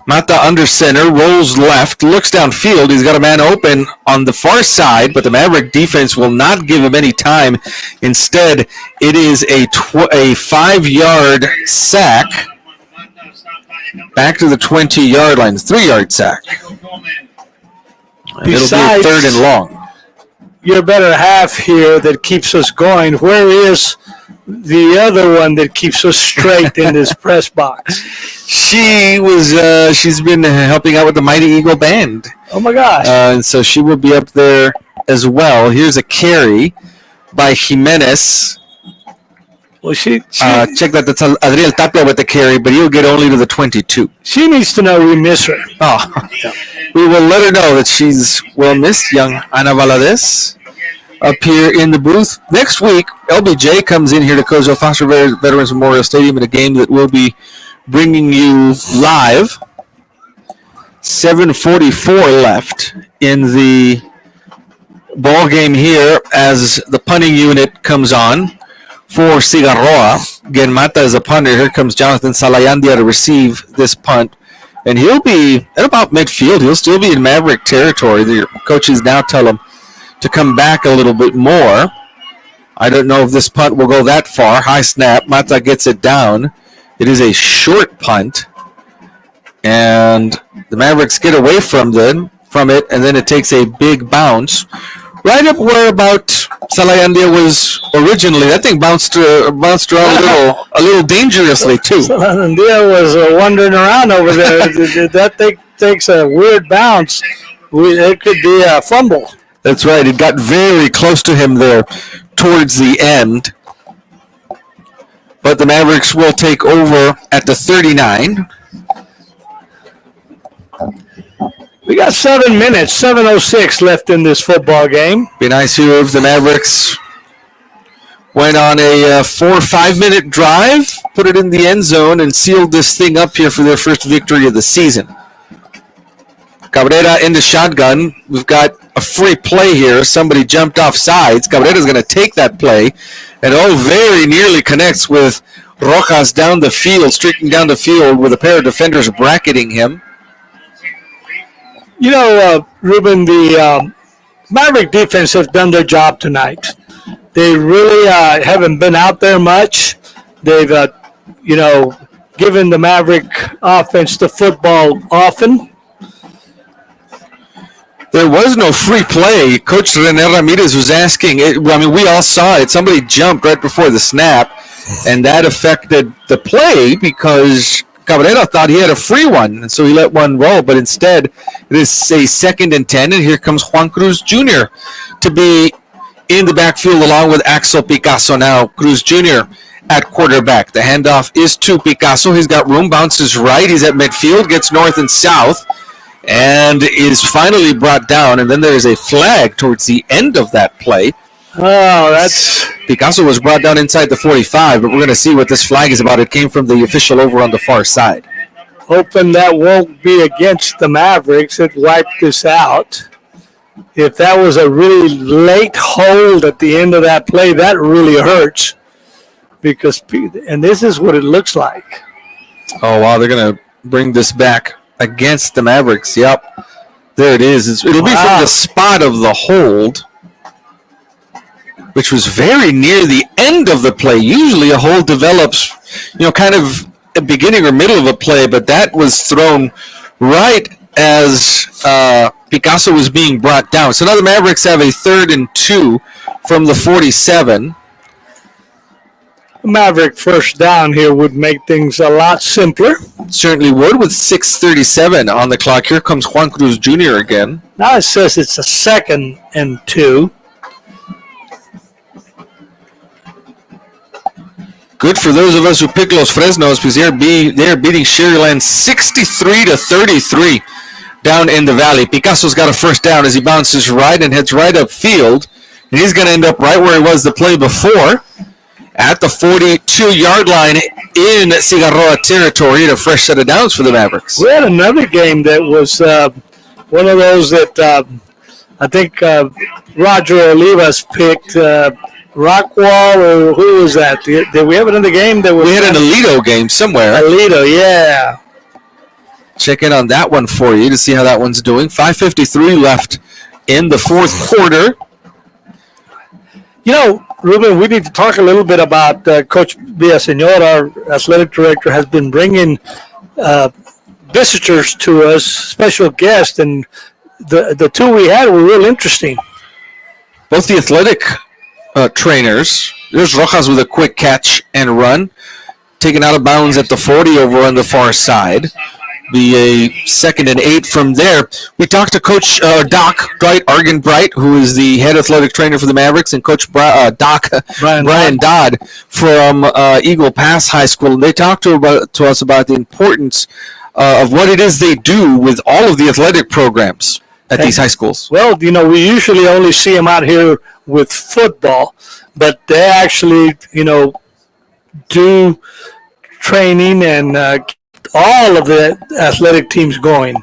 Mata under center, rolls left, looks downfield. He's got a man open on the far side, but the Maverick defense will not give him any time. Instead, it is a 5-yard sack back to the 20-yard line. 3-yard sack. And it'll be a 3rd and long. Your better half here that keeps us going. Where is the other one that keeps us straight in this press box? She's been helping out with the Mighty Eagle Band. Oh my gosh. And so she will be up there as well. Here's a carry by Jimenez. Well, she check that. That's Adriel Tapia with the carry, but he'll get only to the 22. She needs to know we miss her. Oh, we will let her know that she's well missed, young Ana Valadez. Up here in the booth. Next week, LBJ comes in here to Kozel Foster Veterans Memorial Stadium in a game that we'll be bringing you live. 7:44 left in the ball game here as the punting unit comes on for Cigarroa. Again, Mata is a punter. Here comes Jonathan Salayandia to receive this punt. And he'll be at about midfield. He'll still be in Maverick territory. The coaches now tell him to come back a little bit more. I don't know if this punt will go that far. High snap. Mata gets it down. It is a short punt. And the Mavericks get away from it, and then it takes a big bounce. Right up where about Salayandia was originally. That thing bounced around a little dangerously, too. Salayandia was wandering around over there. That thing takes a weird bounce. It could be a fumble. That's right. It got very close to him there towards the end. But the Mavericks will take over at the 39. We got 7 minutes, 7:06 left in this football game. Be nice here if the Mavericks went on a 4 or 5 minute drive, put it in the end zone, and sealed this thing up here for their first victory of the season. Cabrera in the shotgun. We've got a free play here. Somebody jumped off sides. Cabrera's going to take that play, and very nearly connects with Rojas down the field, streaking down the field with a pair of defenders bracketing him. You know, Ruben, the Maverick defense has done their job tonight. They really haven't been out there much. They've, given the Maverick offense the football often. There was no free play. Coach René Ramirez was asking. We all saw it. Somebody jumped right before the snap, and that affected the play because Cabrera thought he had a free one, and so he let one roll. But instead, it is a 2nd and 10, and here comes Juan Cruz Jr. to be in the backfield along with Axel Picasso. Now, Cruz Jr. at quarterback. The handoff is to Picasso. He's got room, bounces right. He's at midfield, gets north and south, and is finally brought down. And then there's a flag towards the end of that play. Oh, that's... Picasso was brought down inside the 45, but we're going to see what this flag is about. It came from the official over on the far side. Hoping that won't be against the Mavericks that wiped this out. If that was a really late hold at the end of that play, that really hurts. And this is what it looks like. Oh, wow, they're going to bring this back against the Mavericks. Yep, there it is. It'll be from the spot of the hold, which was very near the end of the play. Usually a hold develops, kind of the beginning or middle of a play, but that was thrown right as Picasso was being brought down. So now the Mavericks have a 3rd and 2 from the 47. Maverick first down here would make things a lot simpler. Certainly would with 6:37 on the clock. Here comes Juan Cruz Jr. again. Now it says it's a 2nd and 2. Good for those of us who pick Los Fresnos because they're beating Sherryland 63-33 down in the valley. Picasso's got a first down as he bounces right and heads right upfield. And he's going to end up right where he was the play before at the 42-yard line in Cigarroa territory. And a fresh set of downs for the Mavericks. We had another game that was one of those that I think Roger Olivas picked. Rockwall, or who was that? Did we have another game? We had an Aledo game somewhere. Aledo, yeah. Check in on that one for you to see how that one's doing. 5:53 left in the 4th quarter. Ruben, we need to talk a little bit about Coach Villaseñor, our athletic director, has been bringing visitors to us, special guests, and the 2 we had were real interesting. Both the athletic trainers. There's Rojas with a quick catch and run. Taken out of bounds at the 40 over on the far side. Be a 2nd and 8 from there. We talked to Coach Doc Argenbright, who is the head athletic trainer for the Mavericks, and Coach Brian Dodd from Eagle Pass High School. And they talked to us about the importance of what it is they do with all of the athletic programs at these high schools. Well, we usually only see them out here with football, but they actually, do training and all of the athletic teams going.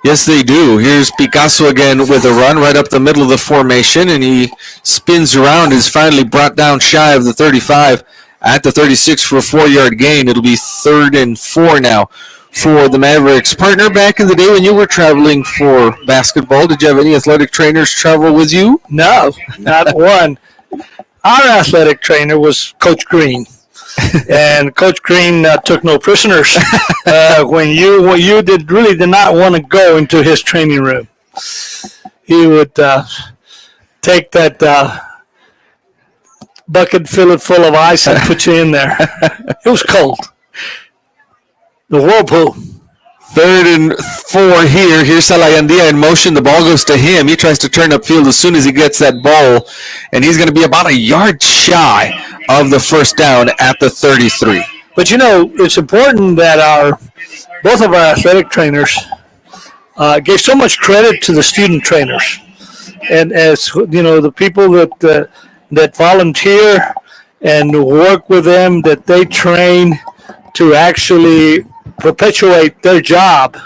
Yes, they do. Here's Picasso again with a run right up the middle of the formation, and he spins around, is finally brought down shy of the 35 at the 36 for a 4-yard gain. It'll be 3rd and 4 now for the Mavericks. Partner, back in the day when you were traveling for basketball, did you have any athletic trainers travel with you? No, not one. Our athletic trainer was Coach Green, and Coach Green took no prisoners when you did not want to go into his training room. He would take that bucket, fill it full of ice, and put you in there. It was cold. The whirlpool. 3rd and 4 here. Here's Salayandia in motion. The ball goes to him. He tries to turn upfield as soon as he gets that ball, and he's going to be about a yard shy of the first down at the 33. But, it's important that both of our athletic trainers gave so much credit to the student trainers, and as you know, the people that volunteer and work with them, that they train to actually perpetuate their job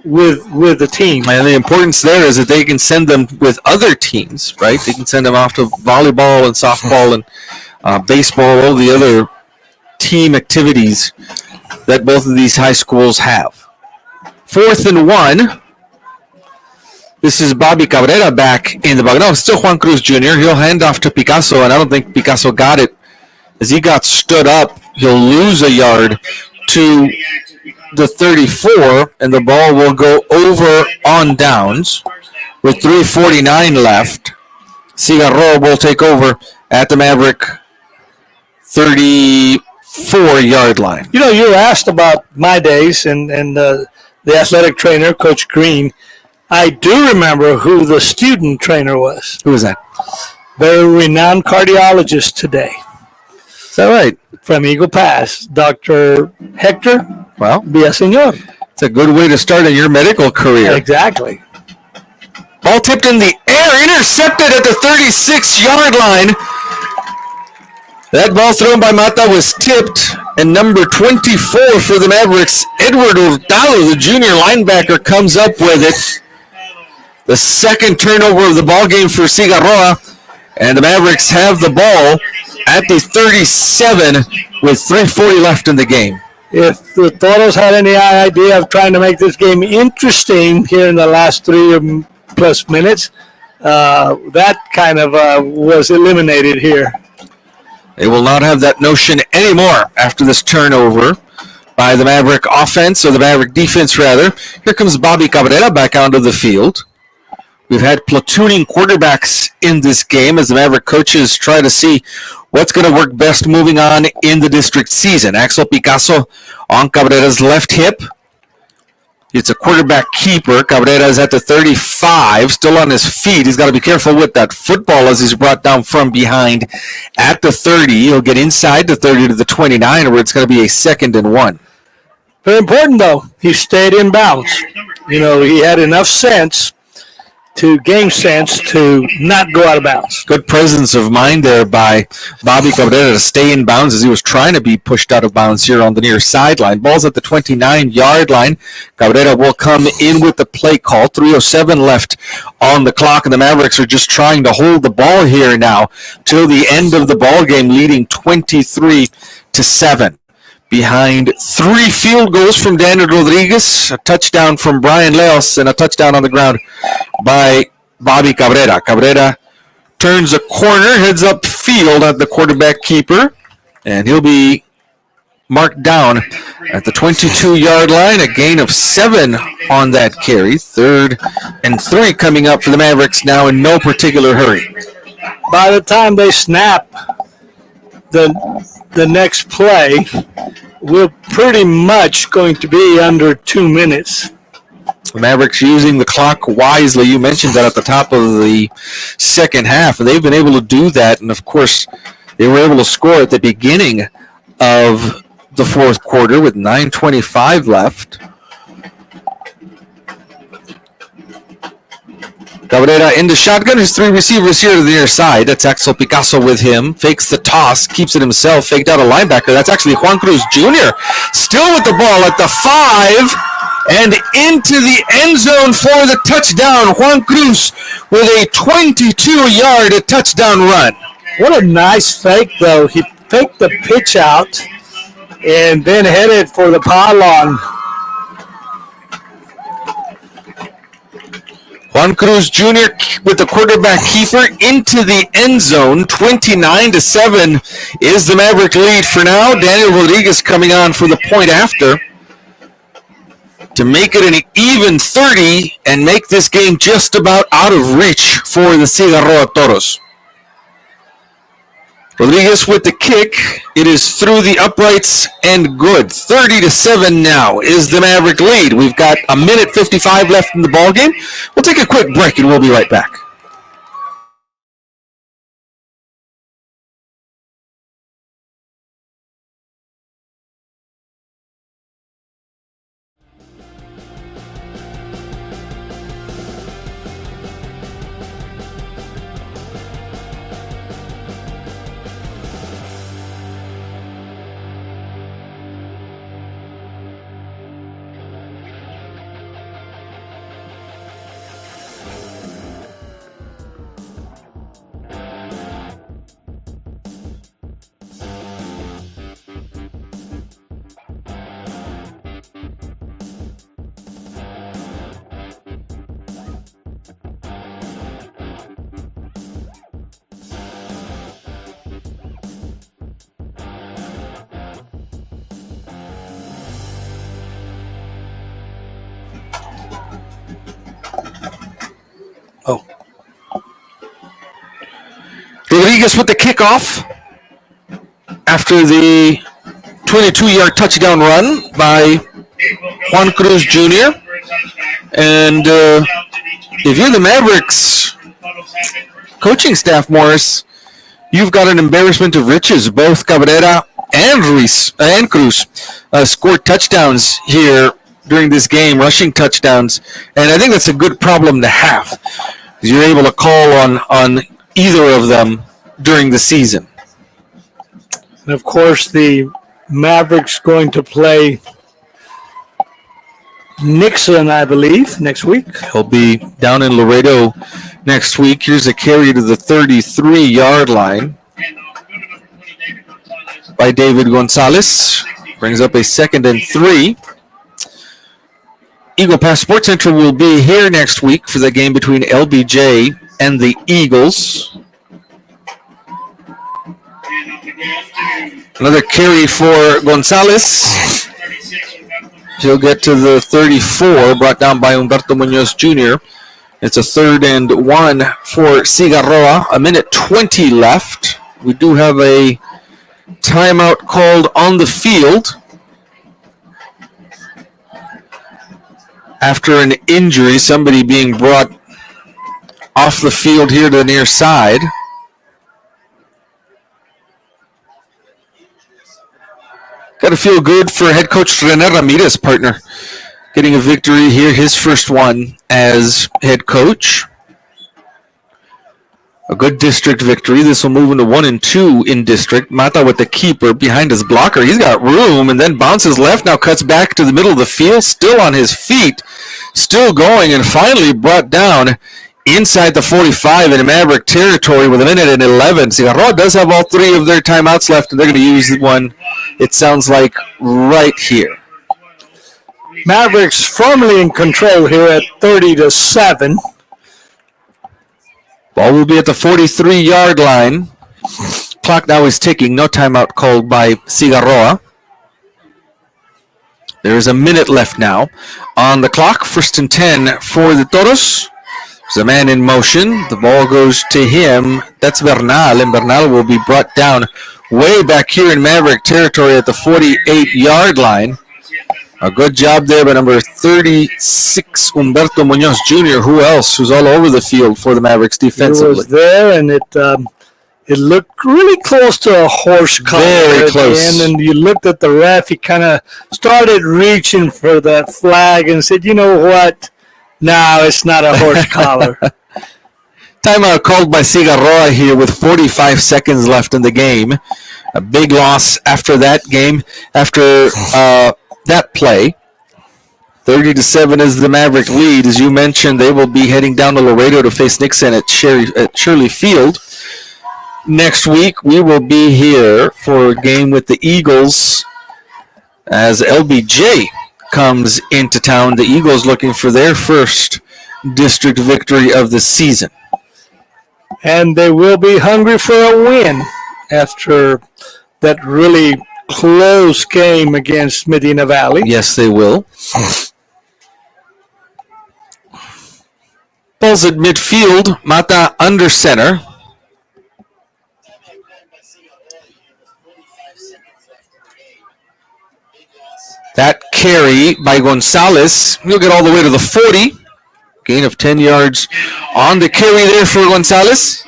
with the team. And the importance there is that they can send them with other teams, right? They can send them off to volleyball and softball and baseball, all the other team activities that both of these high schools have. 4th and 1. This is Bobby Cabrera back in the bug. No, still Juan Cruz Jr. He'll hand off to Picasso, and I don't think Picasso got it. As he got stood up, he'll lose a yard to the 34, and the ball will go over on downs with 3:49 left. Cigarroa will take over at the Maverick 34-yard line. You know, you were asked about my days and the athletic trainer, Coach Green. I do remember who the student trainer was. Who was that? Very renowned cardiologist today. Is that right? From Eagle Pass, Dr. Hector Well, Villaseñor. it's a good way to start in your medical career. Exactly. Ball tipped in the air, intercepted at the 36-yard line. That ball thrown by Mata was tipped, and number 24 for the Mavericks, Edward Hurtado, the junior linebacker, comes up with it. The second turnover of the ball game for Cigarroa, and the Mavericks have the ball at the 37 with 3:40 left in the game. If the Toros had any idea of trying to make this game interesting here in the last 3+ minutes, that kind of was eliminated here. They will not have that notion anymore after this turnover by the Maverick offense, or the Maverick defense, rather. Here comes Bobby Cabrera back onto the field. We've had platooning quarterbacks in this game as the Maverick coaches try to see what's going to work best moving on in the district season. Axel Picasso on Cabrera's left hip. It's a quarterback keeper. Cabrera is at the 35, still on his feet. He's got to be careful with that football as he's brought down from behind at the 30. He'll get inside the 30 to the 29, where it's going to be a 2nd and 1. Very important, though. He stayed in bounds. You know, he had enough game sense to not go out of bounds. Good presence of mind there by Bobby Cabrera to stay in bounds as he was trying to be pushed out of bounds here on the near sideline. Ball's at the 29-yard line. Cabrera will come in with the play call. 3:07 left on the clock, and the Mavericks are just trying to hold the ball here now till the end of the ball game, leading 23-7. Behind 3 field goals from Daniel Rodriguez, a touchdown from Brian Leos, and a touchdown on the ground by Bobby Cabrera. Cabrera turns a corner, heads up field at the quarterback keeper, and he'll be marked down at the 22-yard line. A gain of 7 on that carry. 3rd and 3 coming up for the Mavericks now in no particular hurry. By the time they snap the next play, we're pretty much going to be under 2 minutes. The Mavericks using the clock wisely. You mentioned that at the top of the second half, and they've been able to do that. And, of course, they were able to score at the beginning of the fourth quarter with 9:25 left. Cabrera into shotgun. His 3 receivers here to the near side. That's Axel Picasso with him. Fakes the toss. Keeps it himself. Faked out a linebacker. That's actually Juan Cruz Jr. Still with the ball at the 5. And into the end zone for the touchdown. Juan Cruz with a 22-yard touchdown run. What a nice fake, though. He faked the pitch out and then headed for the pylon. Juan Cruz Jr. with the quarterback keeper into the end zone. 29-7 is the Maverick lead for now. Daniel Rodriguez coming on for the point after to make it an even 30 and make this game just about out of reach for the Cigarroa Toros. Rodriguez with the kick. It is through the uprights and good. 30-7 now is the Maverick lead. We've got 1:55 left in the ball game. We'll take a quick break and we'll be right back. Oh. Rodriguez with the kickoff after the 22-yard touchdown run by Juan Cruz Jr. And if you're the Mavericks coaching staff, Morris, you've got an embarrassment of riches. Both Cabrera and Cruz scored touchdowns here during this game, rushing touchdowns, and I think that's a good problem to have. You're able to call on either of them during the season. And of course, the Mavericks going to play Nixon, I believe, next week. He'll be down in Laredo next week. Here's a carry to the 33-yard line by David Gonzalez. Brings up a 2nd and 3. Eagle Pass Sports Central will be here next week for the game between LBJ and the Eagles. Another carry for Gonzalez. He'll get to the 34, brought down by Humberto Munoz Jr. It's a 3rd and 1 for Cigarroa. 1:20 left. We do have a timeout called on the field after an injury, somebody being brought off the field here to the near side. Got to feel good for head coach René Ramirez, partner, getting a victory here, his first one as head coach. A good district victory. This will move into 1 and 2 in district. Mata with the keeper behind his blocker. He's got room and then bounces left, now cuts back to the middle of the field, still on his feet, still going, and finally brought down inside the 45 in Maverick territory with 1:11. Cigarroa does have all 3 of their timeouts left, and they're going to use one, it sounds like, right here. Mavericks firmly in control here at 30-7. Ball will be at the 43-yard line. Clock now is ticking. No timeout called by Cigarroa. There is a minute left now on the clock. 1st and 10 for the Toros. There's a man in motion. The ball goes to him. That's Bernal, and Bernal will be brought down way back here in Maverick territory at the 48-yard line. A good job there by number 36, Humberto Munoz Jr. Who else? Who's all over the field for the Mavericks defensively. He was there, and it looked really close to a horse collar. Very close. And you looked at the ref. He kind of started reaching for that flag and said, "You know what? No, it's not a horse collar." Timeout called by Cigarroa here with 45 seconds left in the game. A big loss after that game, after that play. 30-7 is the Maverick lead. As you mentioned, they will be heading down to Laredo to face Nixon at Shirley Field. Next week, we will be here for a game with the Eagles as LBJ comes into town. The Eagles looking for their first district victory of the season. And they will be hungry for a win after that really close game against Medina Valley. Yes, they will. Ball's at midfield. Mata under center. That carry by Gonzalez. He'll get all the way to the 40. Gain of 10 yards on the carry there for Gonzalez.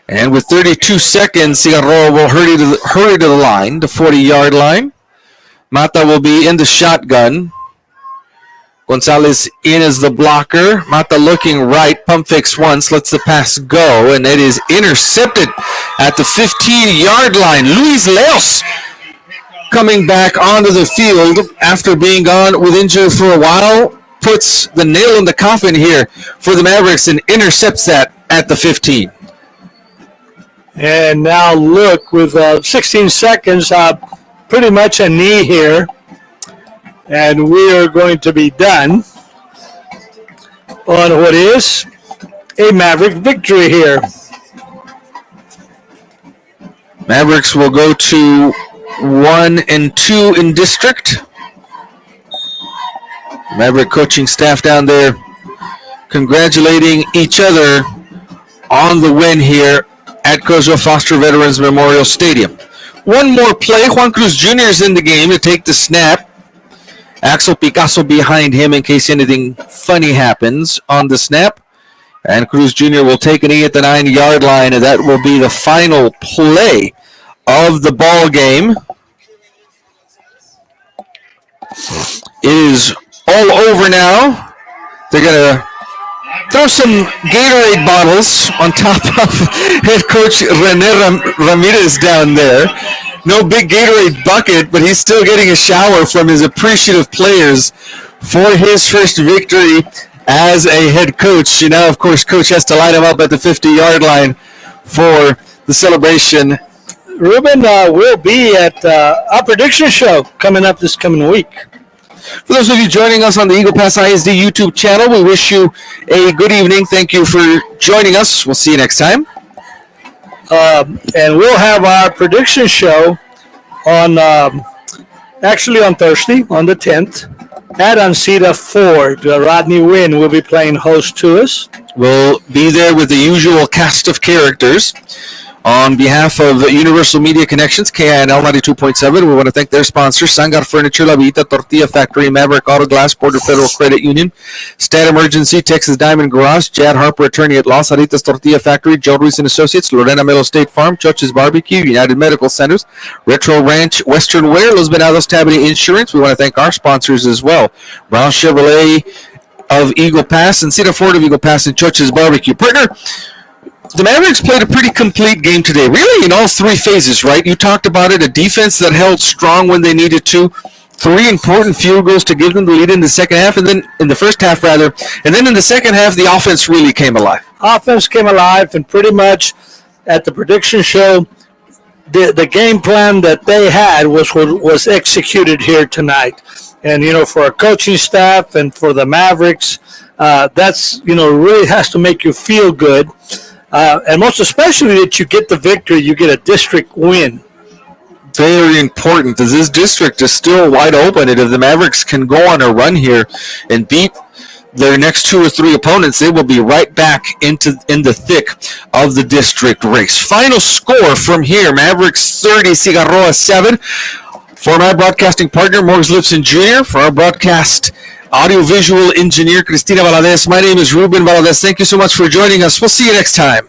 And with 32 seconds, Cigarroa will hurry to the line, the 40-yard line. Mata will be in the shotgun. Gonzalez in as the blocker. Mata looking right, pump fakes once, lets the pass go, and it is intercepted at the 15-yard line. Luis Leos coming back onto the field after being gone with injury for a while, puts the nail in the coffin here for the Mavericks and intercepts that at the 15. And now look, with 16 seconds, pretty much a knee here. And we are going to be done on what is a Maverick victory here. Mavericks will go to 1 and 2 in district. Maverick coaching staff down there congratulating each other on the win here at Kojo Foster Veterans Memorial Stadium. One more play. Juan Cruz Jr. is in the game to take the snap. Axel Picasso behind him in case anything funny happens on the snap. And Cruz Jr. will take a knee at the 9-yard line, and that will be the final play of the ball game. It is all over now. They're going to throw some Gatorade bottles on top of head coach Rene Ramirez down there. No big Gatorade bucket, but he's still getting a shower from his appreciative players for his first victory as a head coach. You know, of course, coach has to line him up at the 50-yard line for the celebration. Ruben will be at our prediction show coming up this coming week. For those of you joining us on the Eagle Pass ISD YouTube channel, we wish you a good evening. Thank you for joining us. We'll see you next time. And we'll have our prediction show on actually on Thursday, on the 10th, at Ancita Ford. Rodney Winn will be playing host to us. We'll be there with the usual cast of characters. On behalf of Universal Media Connections, KINL 92.7, we want to thank their sponsors, Sangar Furniture, La Vita, Tortilla Factory, Maverick Auto Glass, Border Federal Credit Union, Stat Emergency, Texas Diamond Garage, Jad Harper, Attorney at Law, Saritas Tortilla Factory, Joe Ruiz and Associates, Lorena Melo State Farm, Choch's Barbecue, United Medical Centers, Retro Ranch, Western Wear, Los Venados Tabbany Insurance. We want to thank our sponsors as well, Brown Chevrolet of Eagle Pass, and Cedar Ford of Eagle Pass, and Choch's Barbecue. Partner, the Mavericks played a pretty complete game today, really in all three phases, right? You talked about it, a defense that held strong when they needed to, 3 important field goals to give them the lead in the second half, and then in the first half, rather, and then in the second half, the offense really came alive. Offense came alive, and pretty much at the prediction show, the game plan that they had was executed here tonight. And, you know, for our coaching staff and for the Mavericks, that's, you know, really has to make you feel good. And most especially that you get the victory, you get a district win. Very important, as this district is still wide open, and if the Mavericks can go on a run here and beat their next 2 or 3 opponents, they will be right back in the thick of the district race. Final score from here, Mavericks 30, Cigarroa 7. For my broadcasting partner, Morris Lipson Jr., for our broadcast audiovisual engineer, Cristina Valadez, my name is Ruben Valadez. Thank you so much for joining us. We'll see you next time.